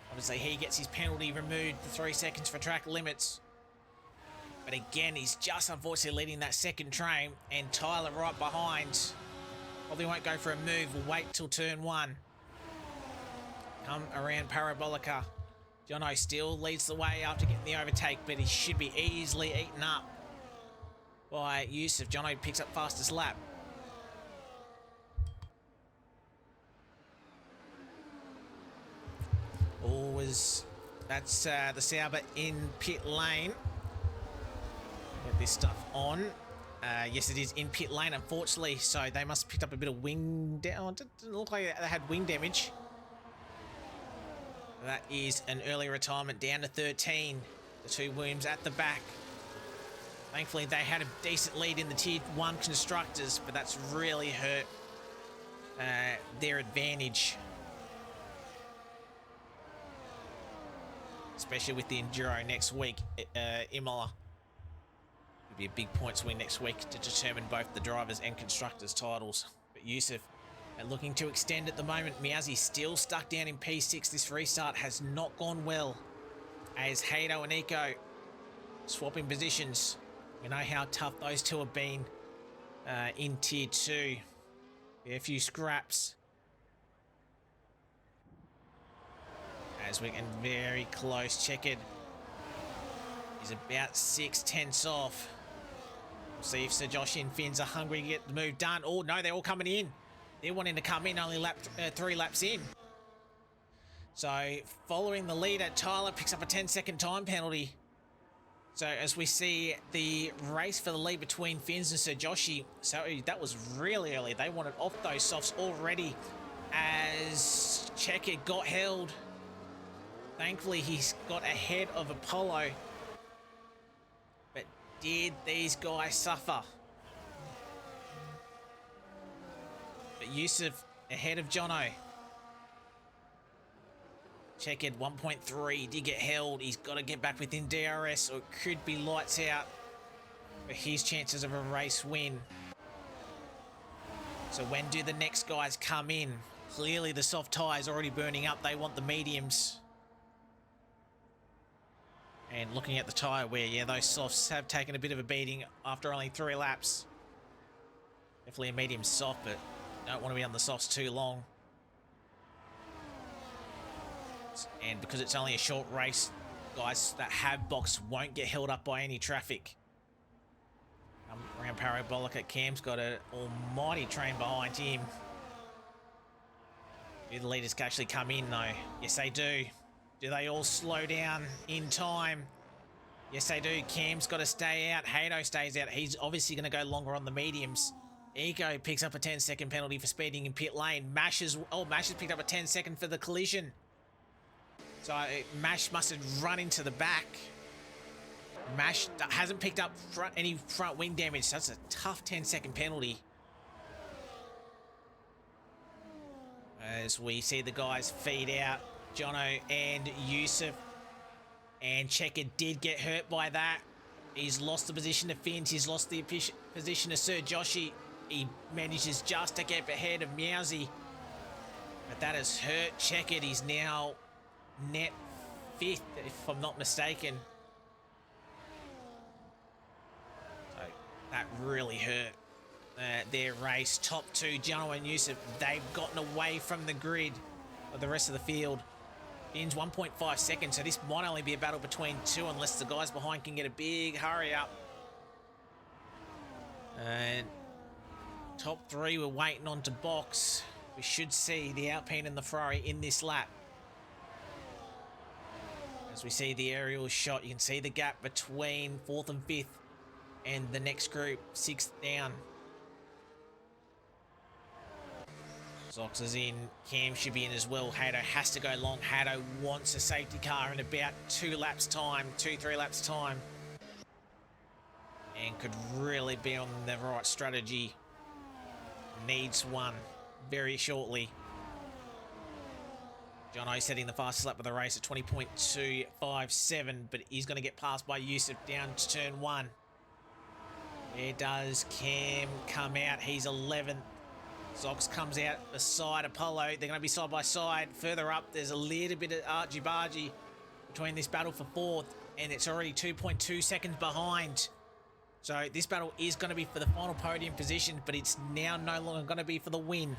Obviously he gets his penalty removed for 3 seconds for track limits. But again, he's just unfortunately leading that second train, and Tyler right behind. Probably won't go for a move. We'll wait till turn 1. come around Parabolica. Jono still leads the way after getting the overtake, but he should be easily eaten up by Yusuf. Jono picks up fastest lap. That's the Sauber in pit lane. Get this stuff on. Yes, it is in pit lane, unfortunately. So they must have picked up a bit of wing damage. It didn't look like they had wing damage. That is an early retirement down to 13. The two Williams at the back. Thankfully, they had a decent lead in the Tier 1 constructors, but that's really hurt their advantage. Especially with the Enduro next week, Imola. It'll be a big point swing next week to determine both the drivers and constructors titles. But Yusuf looking to extend at the moment. Miazzi still stuck down in P6. This restart has not gone well as Hado and Eco swapping positions. You know how tough those two have been in Tier 2. A few scraps. As we're getting very close. Checkered is about 6/10 off. We'll see if Sir Josh and Finns are hungry to get the move done. Oh, no, they're all coming in. They're wanting to come in only 3 laps in. So, following the leader, Tyler picks up a 10-second time penalty. So, as we see the race for the lead between Finns and Sir Joshi, so that was really early. They wanted off those softs already as Checkered got held. Thankfully, he's got ahead of Apollo. But did these guys suffer? But Yusuf ahead of Jono. Checkered 1.3, did get held. He's got to get back within DRS or it could be lights out for his chances of a race win. So when do the next guys come in? Clearly the soft tyres already burning up. They want the mediums. And looking at the tyre wear, yeah, those softs have taken a bit of a beating after only 3 laps. Definitely a medium soft, but don't want to be on the softs too long. And because it's only a short race, guys that have box won't get held up by any traffic. Around Parabolica, Cam's got an almighty train behind him. Do the leaders can actually come in though? Yes, they do. Do they all slow down in time? Yes, they do. Cam's got to stay out. Hado stays out. He's obviously going to go longer on the mediums. Eco picks up a 10-second penalty for speeding in pit lane. Mash has picked up a 10-second for the collision. So Mash must have run into the back. Mash hasn't picked up any front wing damage. So that's a tough 10-second penalty. As we see the guys feed out. Jono and Yusuf. And Checker did get hurt by that. He's lost the position to Finns. He's lost the position to Sir Joshi. He manages just to get ahead of Miazzi. But that has hurt Checkered. He's now net 5th, if I'm not mistaken. So that really hurt their race. Top 2, Jono and Yusuf, they've gotten away from the grid of the rest of the field. Finns 1.5 seconds, so this might only be a battle between 2 unless the guys behind can get a big hurry up. And top 3 we're waiting on to box. We should see the Alpine and the Ferrari in this lap. As we see the aerial shot, you can see the gap between 4th and 5th and the next group, 6th down. Zox is in, Cam should be in as well. Hado has to go long. Hado wants a safety car in about 3 laps time. And could really be on the right strategy. Needs one very shortly. Jono setting the fastest lap of the race at 20.257, but he's going to get passed by Yusuf down to turn 1. There does Cam come out. He's 11th. Zox comes out beside Apollo. They're going to be side by side. Further up, there's a little bit of argy-bargy between this battle for 4th, and it's already 2.2 seconds behind. So this battle is going to be for the final podium position, but it's now no longer going to be for the win.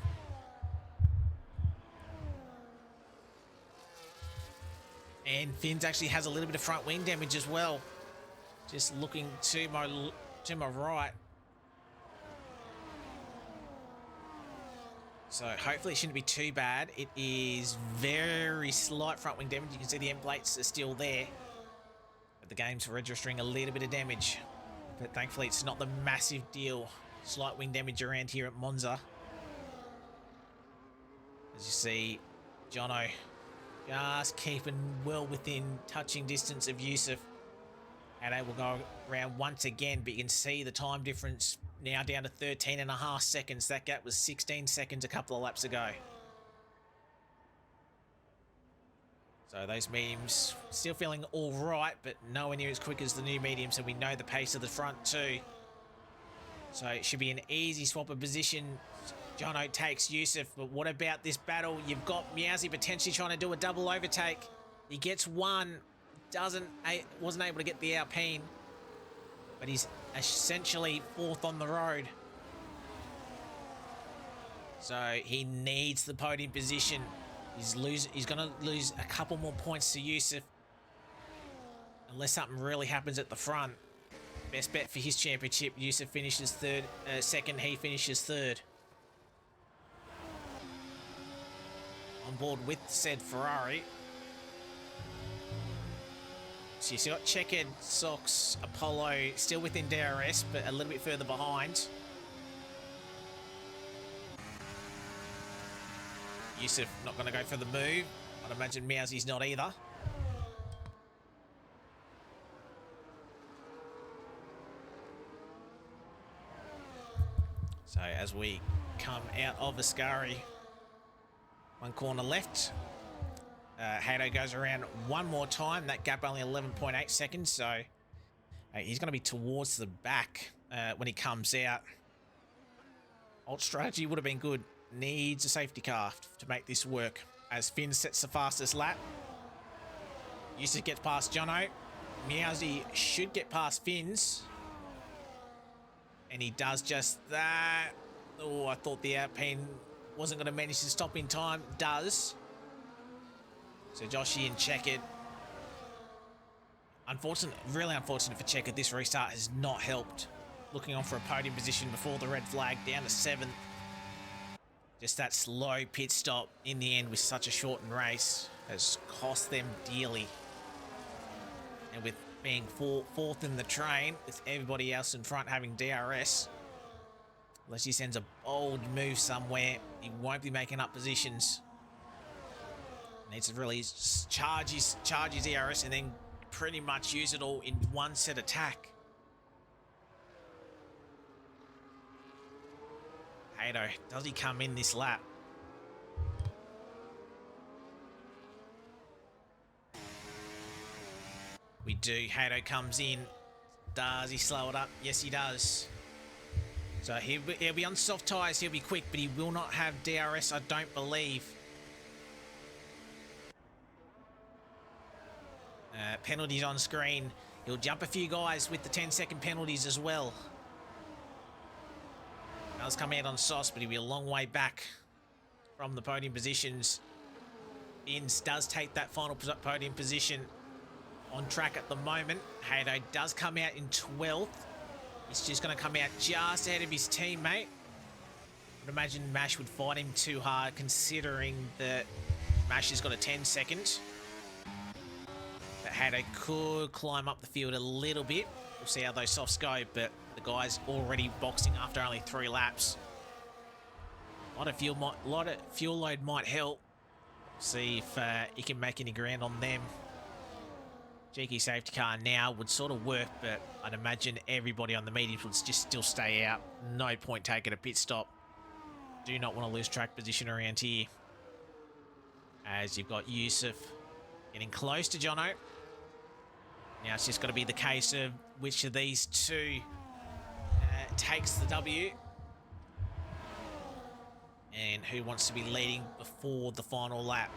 And Finn's actually has a little bit of front wing damage as well. Just looking to my right. So hopefully it shouldn't be too bad. It is very slight front wing damage. You can see the end plates are still there. But the game's registering a little bit of damage. But thankfully it's not the massive deal. Slight wing damage around here at Monza. As you see, Jono just keeping well within touching distance of Yusuf. And they will go around once again, but you can see the time difference now down to 13.5 seconds. That gap was 16 seconds a couple of laps ago. So those mediums still feeling all right, but nowhere near as quick as the new mediums, and we know the pace of the front too. So it should be an easy swap of position. Jono takes Yusuf, but what about this battle? You've got Meowsy potentially trying to do a double overtake. He gets one, wasn't able to get the Alpine, but he's essentially fourth on the road. So he needs the podium position. He's going to lose a couple more points to Yusuf unless something really happens at the front. Best bet for his championship. Yusuf finishes second. He finishes third. On board with said Ferrari. So you've got Checkered, Sox, Apollo still within DRS, but a little bit further behind. Yusuf not going to go for the move. I'd imagine Meowsy's not either. So as we come out of Ascari, one corner left. Hato goes around one more time. That gap only 11.8 seconds, so he's going to be towards the back when he comes out. Alt strategy would have been good. Needs a safety car to make this work. As Finn sets the fastest lap. Yusuf gets past Jono. Meowsy should get past Finn's. And he does just that. Oh, I thought the Alpine wasn't going to manage to stop in time. Does. So Joshy and Checkered. Really unfortunate for Checkered. This restart has not helped. Looking on for a podium position before the red flag, down to 7th. Just that slow pit stop in the end with such a shortened race has cost them dearly. And with being fourth in the train, with everybody else in front having DRS, unless he sends a bold move somewhere, he won't be making up positions. Needs to really charge his DRS and then pretty much use it all in one set attack. Hato, does he come in this lap? We do. Hato comes in. Does he slow it up? Yes, he does. So he'll be on soft tyres. He'll be quick, but he will not have DRS, I don't believe. Penalties on screen. He'll jump a few guys with the 10-second penalties as well. Does come out on sauce, but he'll be a long way back from the podium positions. Inns does take that final podium position on track at the moment. Hato does come out in 12th. He's just going to come out just ahead of his teammate. I would imagine Mash would fight him too hard, considering that Mash has got a 10-second. But Hato could climb up the field a little bit. We'll see how those softs go, but the guy's already boxing after only 3 laps. A lot of fuel load might help. See if he can make any ground on them. Cheeky safety car now would sort of work, but I'd imagine everybody on the mediums would just still stay out. No point taking a pit stop. Do not want to lose track position around here. As you've got Yusuf getting close to Jono. Now it's just got to be the case of which of these two takes the W. And who wants to be leading before the final lap.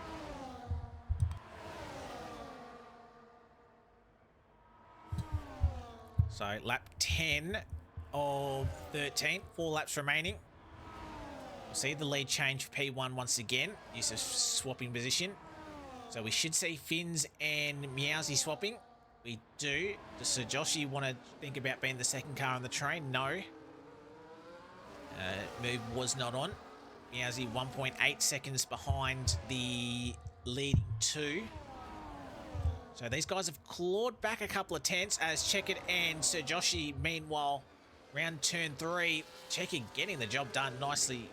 So lap 10 of 13, 4 laps remaining. We'll see the lead change for P1 once again. Yusuf swapping position. So we should see Finns and Meowsy swapping. We do. Does Sir Joshi want to think about being the second car on the train? No. Move was not on. Meowsy 1.8 seconds behind the leading 2. So these guys have clawed back a couple of tenths as Checkard and Sir Joshi, meanwhile, round turn 3, Checkard getting the job done. Nicely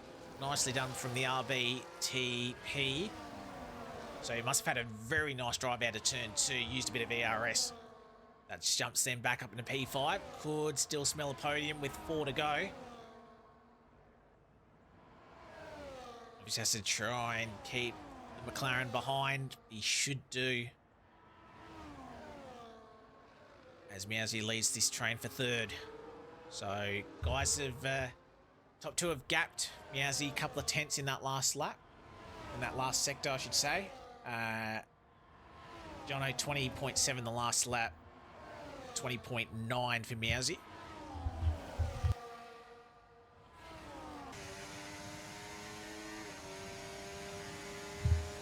done from the RBTP. So he must have had a very nice drive out of turn 2, used a bit of ERS. That jumps them back up into P5. Could still smell a podium with 4 to go. Just has to try and keep the McLaren behind. He should do. As Meowsy leads this train for 3rd. So guys have top 2 have gapped Meowsy a couple of tenths in that last lap. In that last sector, I should say. Jono 20.7 the last lap. 20.9 for Meowsy.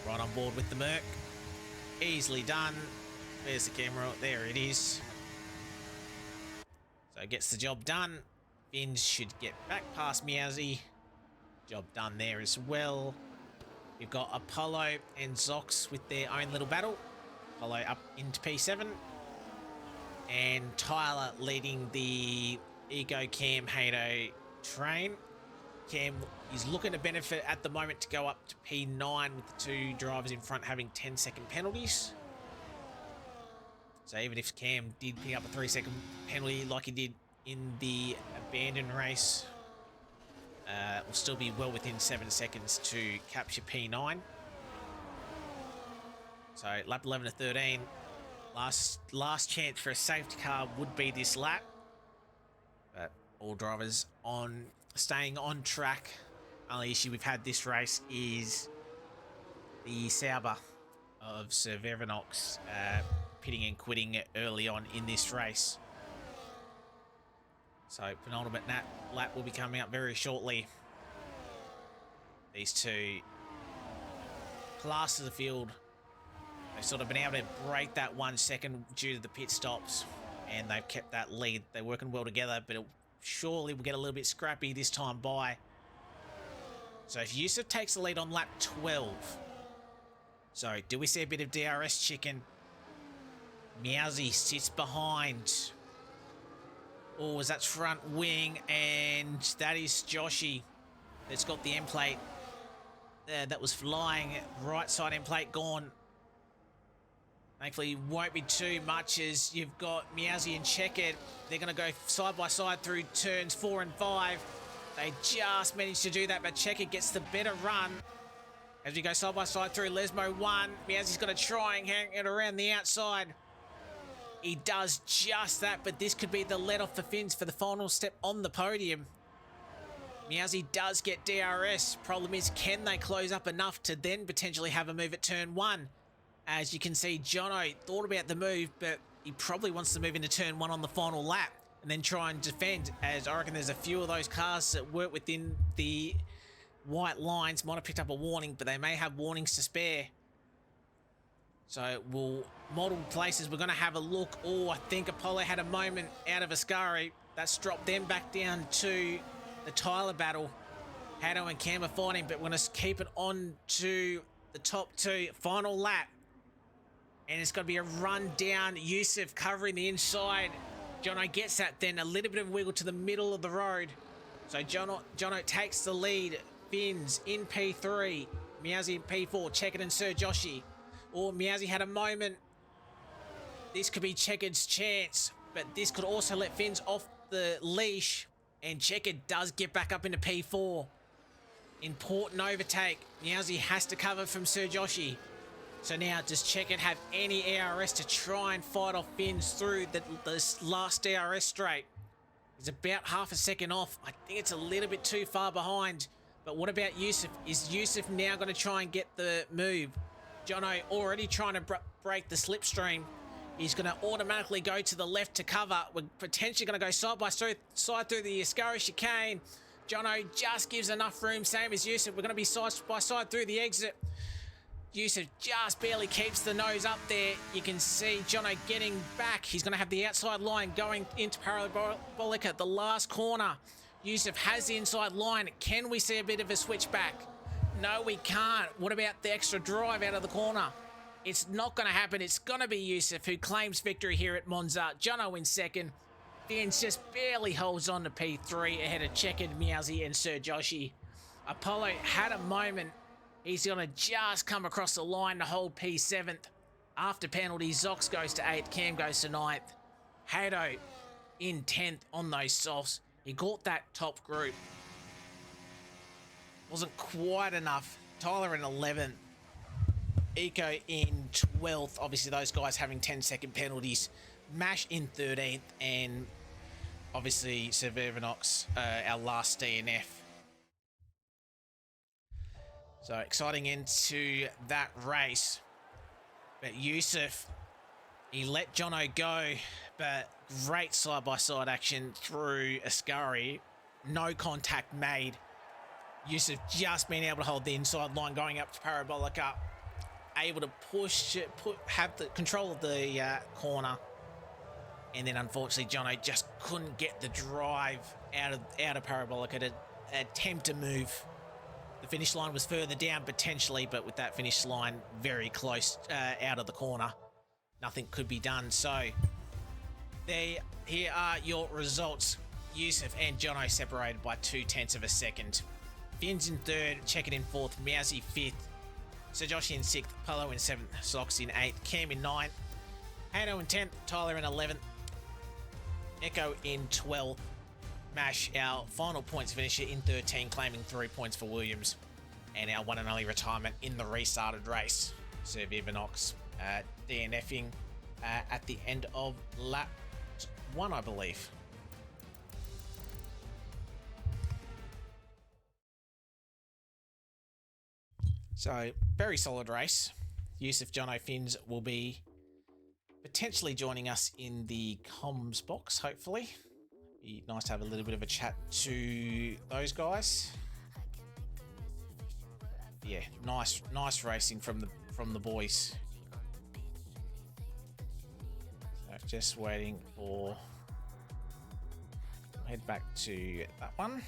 Right on board with the Merc. Easily done. There's the camera. There it is. So gets the job done. Finns should get back past Meowsy. Job done there as well. We've got Apollo and Zox with their own little battle. Apollo up into P7. And Tyler leading the Eco Cam Hato train. Cam is looking to benefit at the moment to go up to P9 with the 2 drivers in front having 10-second penalties. So even if Cam did pick up a 3-second penalty like he did in the abandoned race, will still be well within 7 seconds to capture P9. So lap 11 to 13. Last chance for a safety car would be this lap. But all drivers staying on track. Only issue we've had this race is the Sauber of Sir Verinox pitting and quitting early on in this race. So penultimate lap will be coming up very shortly. These 2 class of the field. They've sort of been able to break that 1 second due to the pit stops, and they've kept that lead. They're working well together, but it surely will get a little bit scrappy this time by. So if Yusuf takes the lead on lap 12. So do we see a bit of DRS chicken? Meowsy sits behind. Oh, is that front wing? And that is Joshi that's got the end plate. That was flying. Right side end plate gone. Thankfully, won't be too much as you've got Meowsy and Checkard. They're going to go side by side through turns 4 and 5. They just managed to do that, but Checkard gets the better run. As we go side by side through Lesmo 1, Meowsy's got to try and hang it around the outside. He does just that, but this could be the let-off for Finns for the final step on the podium. Meowsy does get DRS. Problem is, can they close up enough to then potentially have a move at turn 1? As you can see, Jono thought about the move, but he probably wants to move into turn 1 on the final lap and then try and defend, as I reckon there's a few of those cars that work within the white lines. Might have picked up a warning, but they may have warnings to spare. So we'll multiple places. We're going to have a look. Oh, I think Apollo had a moment out of Ascari. That's dropped them back down to the Tyler battle. Hato and Cam are fighting, but we're going to keep it on to the top 2. Final lap. And it's going to be a run down. Yusuf covering the inside. Jono gets that then. A little bit of wiggle to the middle of the road. So Jono takes the lead. Finns in P3. Meowsy in P4. Checkard and Sir Joshi. Or Meowsy had a moment. This could be Checkard's chance. But this could also let Finns off the leash. And Checkard does get back up into P4. Important overtake. Meowsy has to cover from Sir Joshi. So now, does Checkard have any ARS to try and fight off Finns through this last DRS straight? He's about half a second off. I think it's a little bit too far behind. But what about Yusuf? Is Yusuf now going to try and get the move? Jono already trying to break the slipstream. He's going to automatically go to the left to cover. We're potentially going to go side by side through the Ascari chicane. Jono just gives enough room, same as Yusuf. We're going to be side by side through the exit. Yusuf just barely keeps the nose up there. You can see Jono getting back. He's going to have the outside line going into Parabolic at the last corner. Yusuf has the inside line. Can we see a bit of a switch back? No, we can't. What about the extra drive out of the corner? It's not going to happen. It's going to be Yusuf who claims victory here at Monza. Jono in second. Vince just barely holds on to P3 ahead of Checkered, Meowsy and Sir Joshi. Apollo had a moment. He's going to just come across the line to hold P7th. After penalty, Zox goes to 8th, Cam goes to 9th. Hato in 10th on those softs. He caught that top group. Wasn't quite enough. Tyler in 11th. Eco in 12th. Obviously, those guys having 10-second penalties. Mash in 13th. And obviously, Sir Vervinox, our last DNF. So exciting into that race. But Yusuf, he let Jono go, but great side-by-side action through Ascari. No contact made. Yusuf just being able to hold the inside line going up to Parabolica. Able to push, have the control of the corner. And then unfortunately Jono just couldn't get the drive out of Parabolica to attempt to move. The finish line was further down potentially, but with that finish line very close out of the corner, nothing could be done. So here are your results. Yusuf and Jono separated by 0.2 of a second. Finn's in 3rd, Checkett in 4th, Meowsy 5th, Sir Joshi in 6th, Polo in 7th, Sox in 8th, Cam in 9th, Hano in 10th, Tyler in 11th, Echo in 12th, Mash, our final points finisher in 13, claiming 3 points for Williams, and our one and only retirement in the restarted race, Sir Vivinox, DNFing at the end of lap 1, I believe. So, very solid race. Yusuf, Jono, Finns will be potentially joining us in the comms box, hopefully. Be nice to have a little bit of a chat to those guys. Yeah, nice racing from the boys. So just waiting for head back to that one.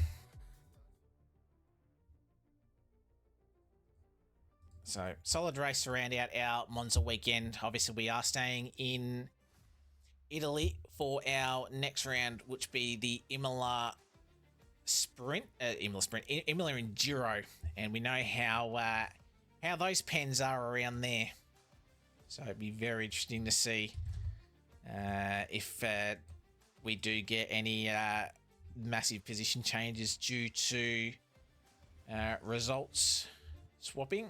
So solid race to round out our Monza weekend. Obviously, we are staying in Italy for our next round, which be the Imola Enduro, and we know how those pens are around there. So it'd be very interesting to see if we do get any massive position changes due to results swapping.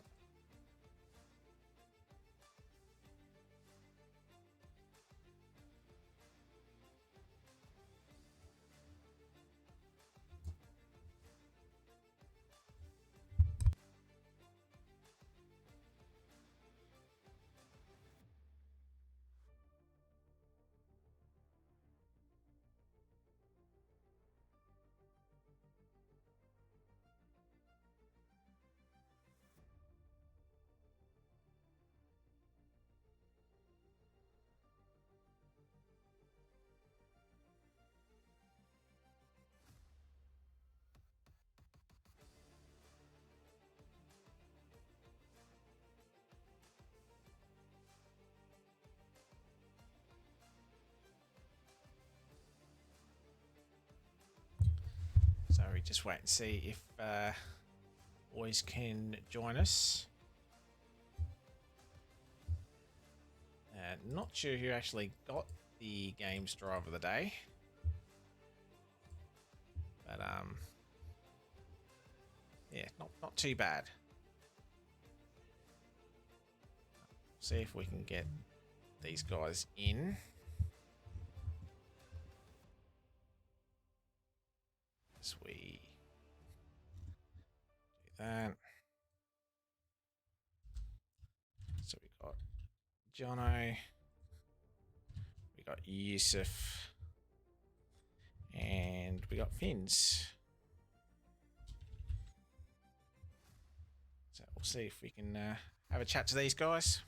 So we just wait and see if boys can join us. Not sure who actually got the games drive of the day, but yeah, not too bad. See if we can get these guys in. As we do that. So we got Jono, we got Yusuf, and we got Finns. So we'll see if we can have a chat to these guys.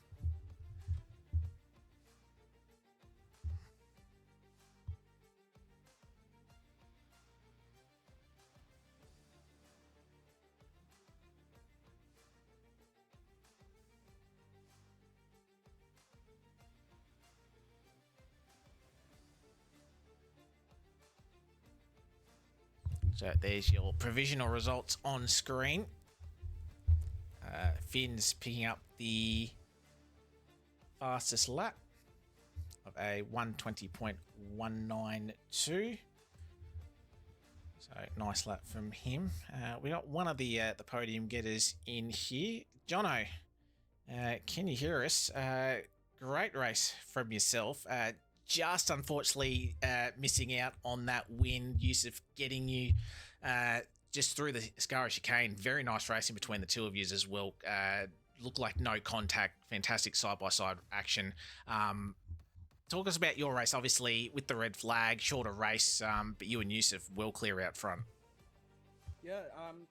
So there's your provisional results on screen. Finn's picking up the fastest lap of a 1:20.192. So nice lap from him. We got one of the podium getters in here. Jono, can you hear us? Great race from yourself. Just unfortunately missing out on that win. Yusuf getting you just through the Scara chicane. Very nice racing between the two of you as well. Looked like no contact. Fantastic side-by-side action. Talk us about your race, obviously, with the red flag, shorter race, but you and Yusuf well clear out front. Yeah,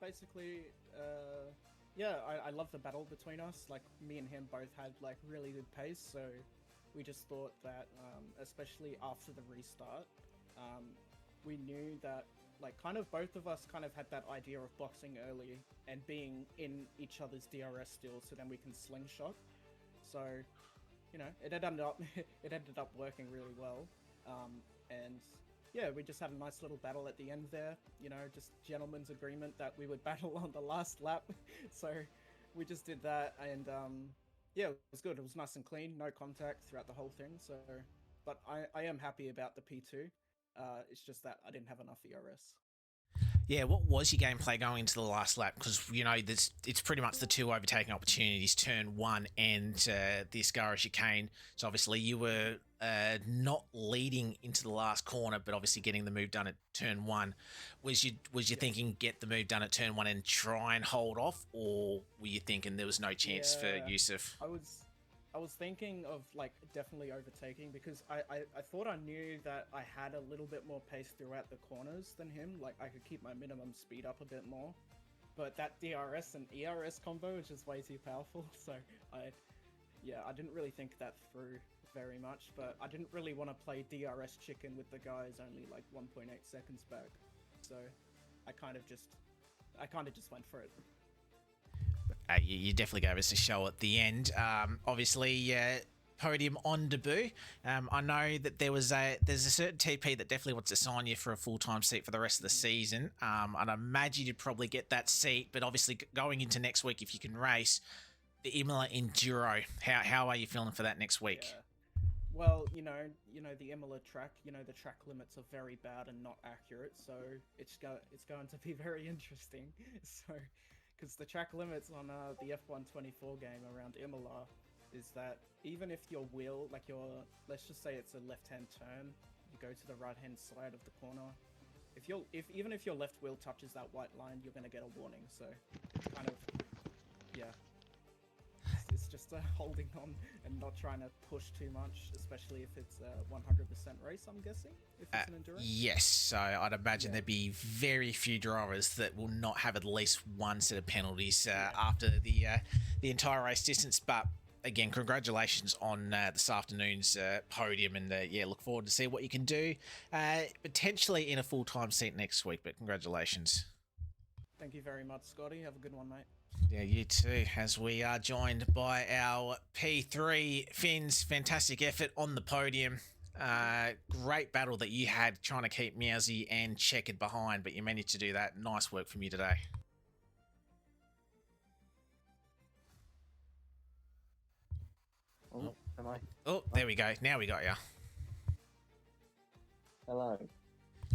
basically, I love the battle between us. Like, me and him both had, like, really good pace, so we just thought that, especially after the restart, we knew that, like, kind of both of us kind of had that idea of boxing early and being in each other's DRS still, so then we can slingshot. So, you know, it ended up working really well, and yeah, we just had a nice little battle at the end there. You know, just gentleman's agreement that we would battle on the last lap. So we just did that, and yeah, it was good. It was nice and clean, no contact throughout the whole thing. So, but I am happy about the P2. It's just that I didn't have enough ERS. Yeah, what was your gameplay going into the last lap? Because, you know, it's pretty much the two overtaking opportunities, turn one and the Scara chicane. So obviously you were not leading into the last corner, but obviously getting the move done at turn one. Was you thinking get the move done at turn one and try and hold off, or were you thinking there was no chance for Yusuf? I was thinking of, like, definitely overtaking, because I thought I knew that I had a little bit more pace throughout the corners than him. Like, I could keep my minimum speed up a bit more. But that DRS and ERS combo is just way too powerful. So I didn't really think that through very much. But I didn't really want to play DRS chicken with the guys only like 1.8 seconds back. So I kind of just went for it. You definitely gave us a show at the end. Obviously, podium on debut. I know that there's a certain TP that definitely wants to sign you for a full-time seat for the rest of the season. I'd imagine you'd probably get that seat, but obviously going into next week, if you can race the Imola Enduro, how are you feeling for that next week? Yeah. Well, you know the Imola track. You know, the track limits are very bad and not accurate, so it's going to be very interesting. So, because the track limits on the F124 game around Imola is that even if your wheel, like let's just say it's a left-hand turn, you go to the right-hand side of the corner. Even if your left wheel touches that white line, you're going to get a warning. So, it's kind of, yeah. It's just holding on and not trying to push too much, especially if it's a 100% race, I'm guessing, if it's an endurance. Yes, so I'd imagine there'd be very few drivers that will not have at least one set of penalties after the entire race distance. But again, congratulations on this afternoon's podium, and look forward to see what you can do, potentially in a full-time seat next week, but congratulations. Thank you very much, Scotty. Have a good one, mate. Yeah, you too, as we are joined by our P3 Finn's fantastic effort on the podium. Great battle that you had trying to keep Meowsy and Checkered behind, but you managed to do that. Nice work from you today. Oh, am I? Oh, there we go. Now we got you. Hello.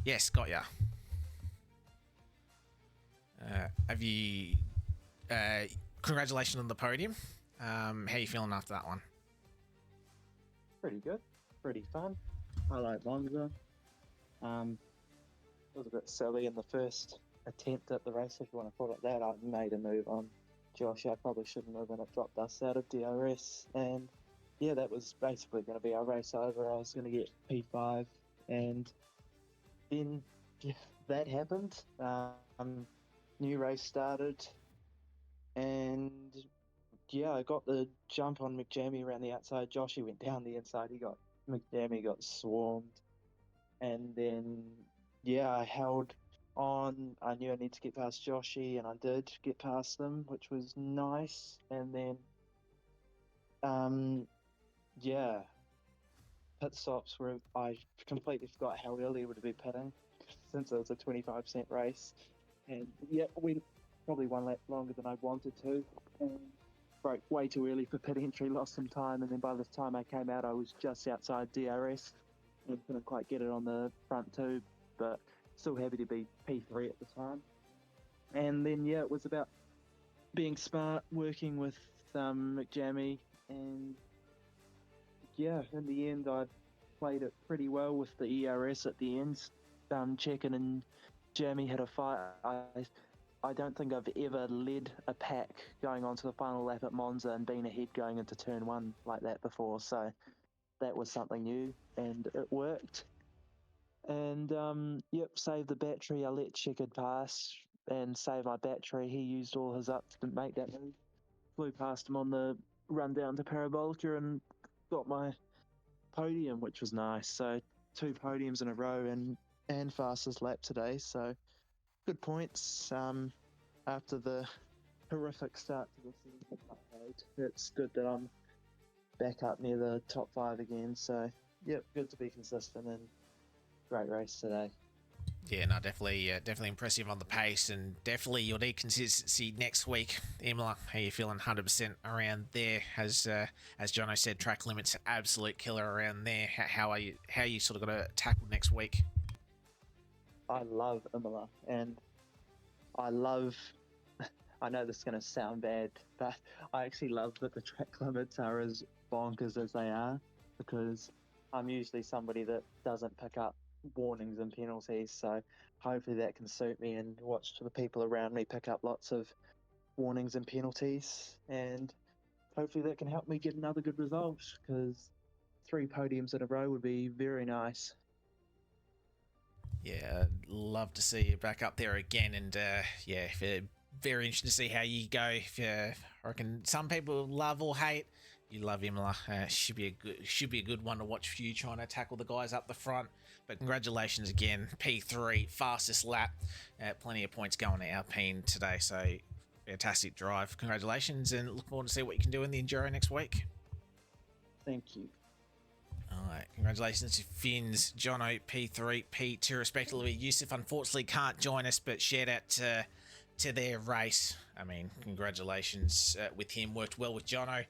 Yes, got you. Have you... congratulations on the podium. How are you feeling after that one? Pretty good. Pretty fun. I like Monza. It was a bit silly in the first attempt at the race, if you want to call it that. I made a move on Josh. I probably shouldn't have, and it dropped us out of DRS. And yeah, that was basically going to be our race over. I was going to get P5, and then that happened. New race started, and yeah, I got the jump on McJamie around the outside. Joshy went down the inside. McJamie got swarmed. And then, yeah, I held on. I knew I needed to get past Joshy, and I did get past them, which was nice. And then, yeah, pit stops were, I completely forgot how early it would be pitting since it was a 25% race. And yeah, we probably one lap longer than I wanted to. And broke way too early for pit entry, lost some time. And then by the time I came out, I was just outside DRS and couldn't quite get it on the front tube, but still happy to be P3 at the time. And then, yeah, it was about being smart, working with McJamie, and yeah, in the end, I played it pretty well with the ERS at the end. Chekin and Jamie had a fight. I don't think I've ever led a pack going on to the final lap at Monza and been ahead going into turn one like that before, so that was something new, and it worked. And yep, saved the battery. I let Checkard pass and save my battery. He used all his up to make that move. Flew past him on the run down to Parabolica and got my podium, which was nice. So 2 podiums in a row and fastest lap today. So good points. After the horrific start to the season, it's good that I'm back up near the top 5 again. So yep, good to be consistent and great race today. Yeah, no, definitely impressive on the pace, and definitely you'll need consistency next week. Imola, how you feeling? 100% around there. As Jono said, track limits absolute killer around there. How are you? How are you sort of going to tackle next week? I love Imola, and I love. I know this is going to sound bad, but I actually love that the track limits are as bonkers as they are, because I'm usually somebody that doesn't pick up warnings and penalties, so hopefully that can suit me and watch the people around me pick up lots of warnings and penalties, and hopefully that can help me get another good result, because 3 podiums in a row would be very nice. Yeah, I'd love to see you back up there again, and yeah, very interested to see how you go. I reckon some people love or hate. You love Imola. Should be a good one to watch for you trying to tackle the guys up the front. But congratulations again, P3 fastest lap. Plenty of points going to Alpine today. So fantastic drive. Congratulations, and look forward to see what you can do in the Enduro next week. Thank you. All right, congratulations to Finns, Jono, P3, P2 respectively. Yusuf unfortunately can't join us, but shout out to their race. I mean, congratulations with him. Worked well with Jono.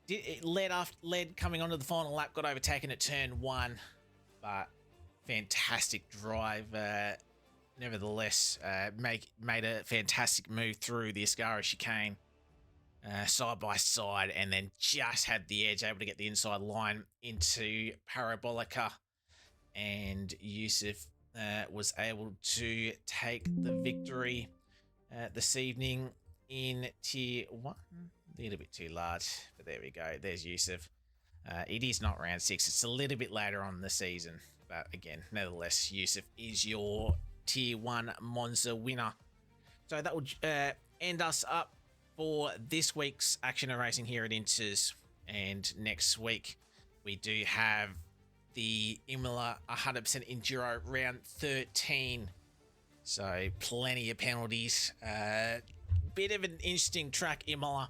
It led coming onto the final lap, got overtaken at turn 1, but fantastic drive. Nevertheless, made a fantastic move through the Ascara chicane, side by side, and then just had the edge, able to get the inside line into Parabolica, and Yusuf was able to take the victory this evening in tier 1. A little bit too large, but there we go. There's Yusuf. It is not round 6. It's a little bit later on in the season, but again, nevertheless, Yusuf is your tier 1 Monza winner. So that would end us up for this week's Action and Racing here at Inters. And next week, we do have the Imola 100% Enduro round 13. So plenty of penalties. Bit of an interesting track, Imola.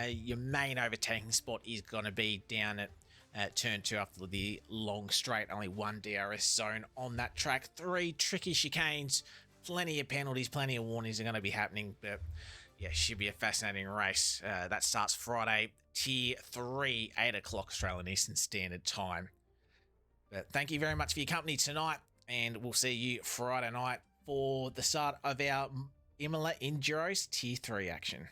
Your main overtaking spot is going to be down at turn 2 after the long straight. Only 1 DRS zone on that track. 3 tricky chicanes. Plenty of penalties, plenty of warnings are going to be happening. But yeah, should be a fascinating race. That starts Friday, tier 3, 8 o'clock Australian Eastern Standard Time. But thank you very much for your company tonight, and we'll see you Friday night for the start of our Imola Enduros tier 3 action.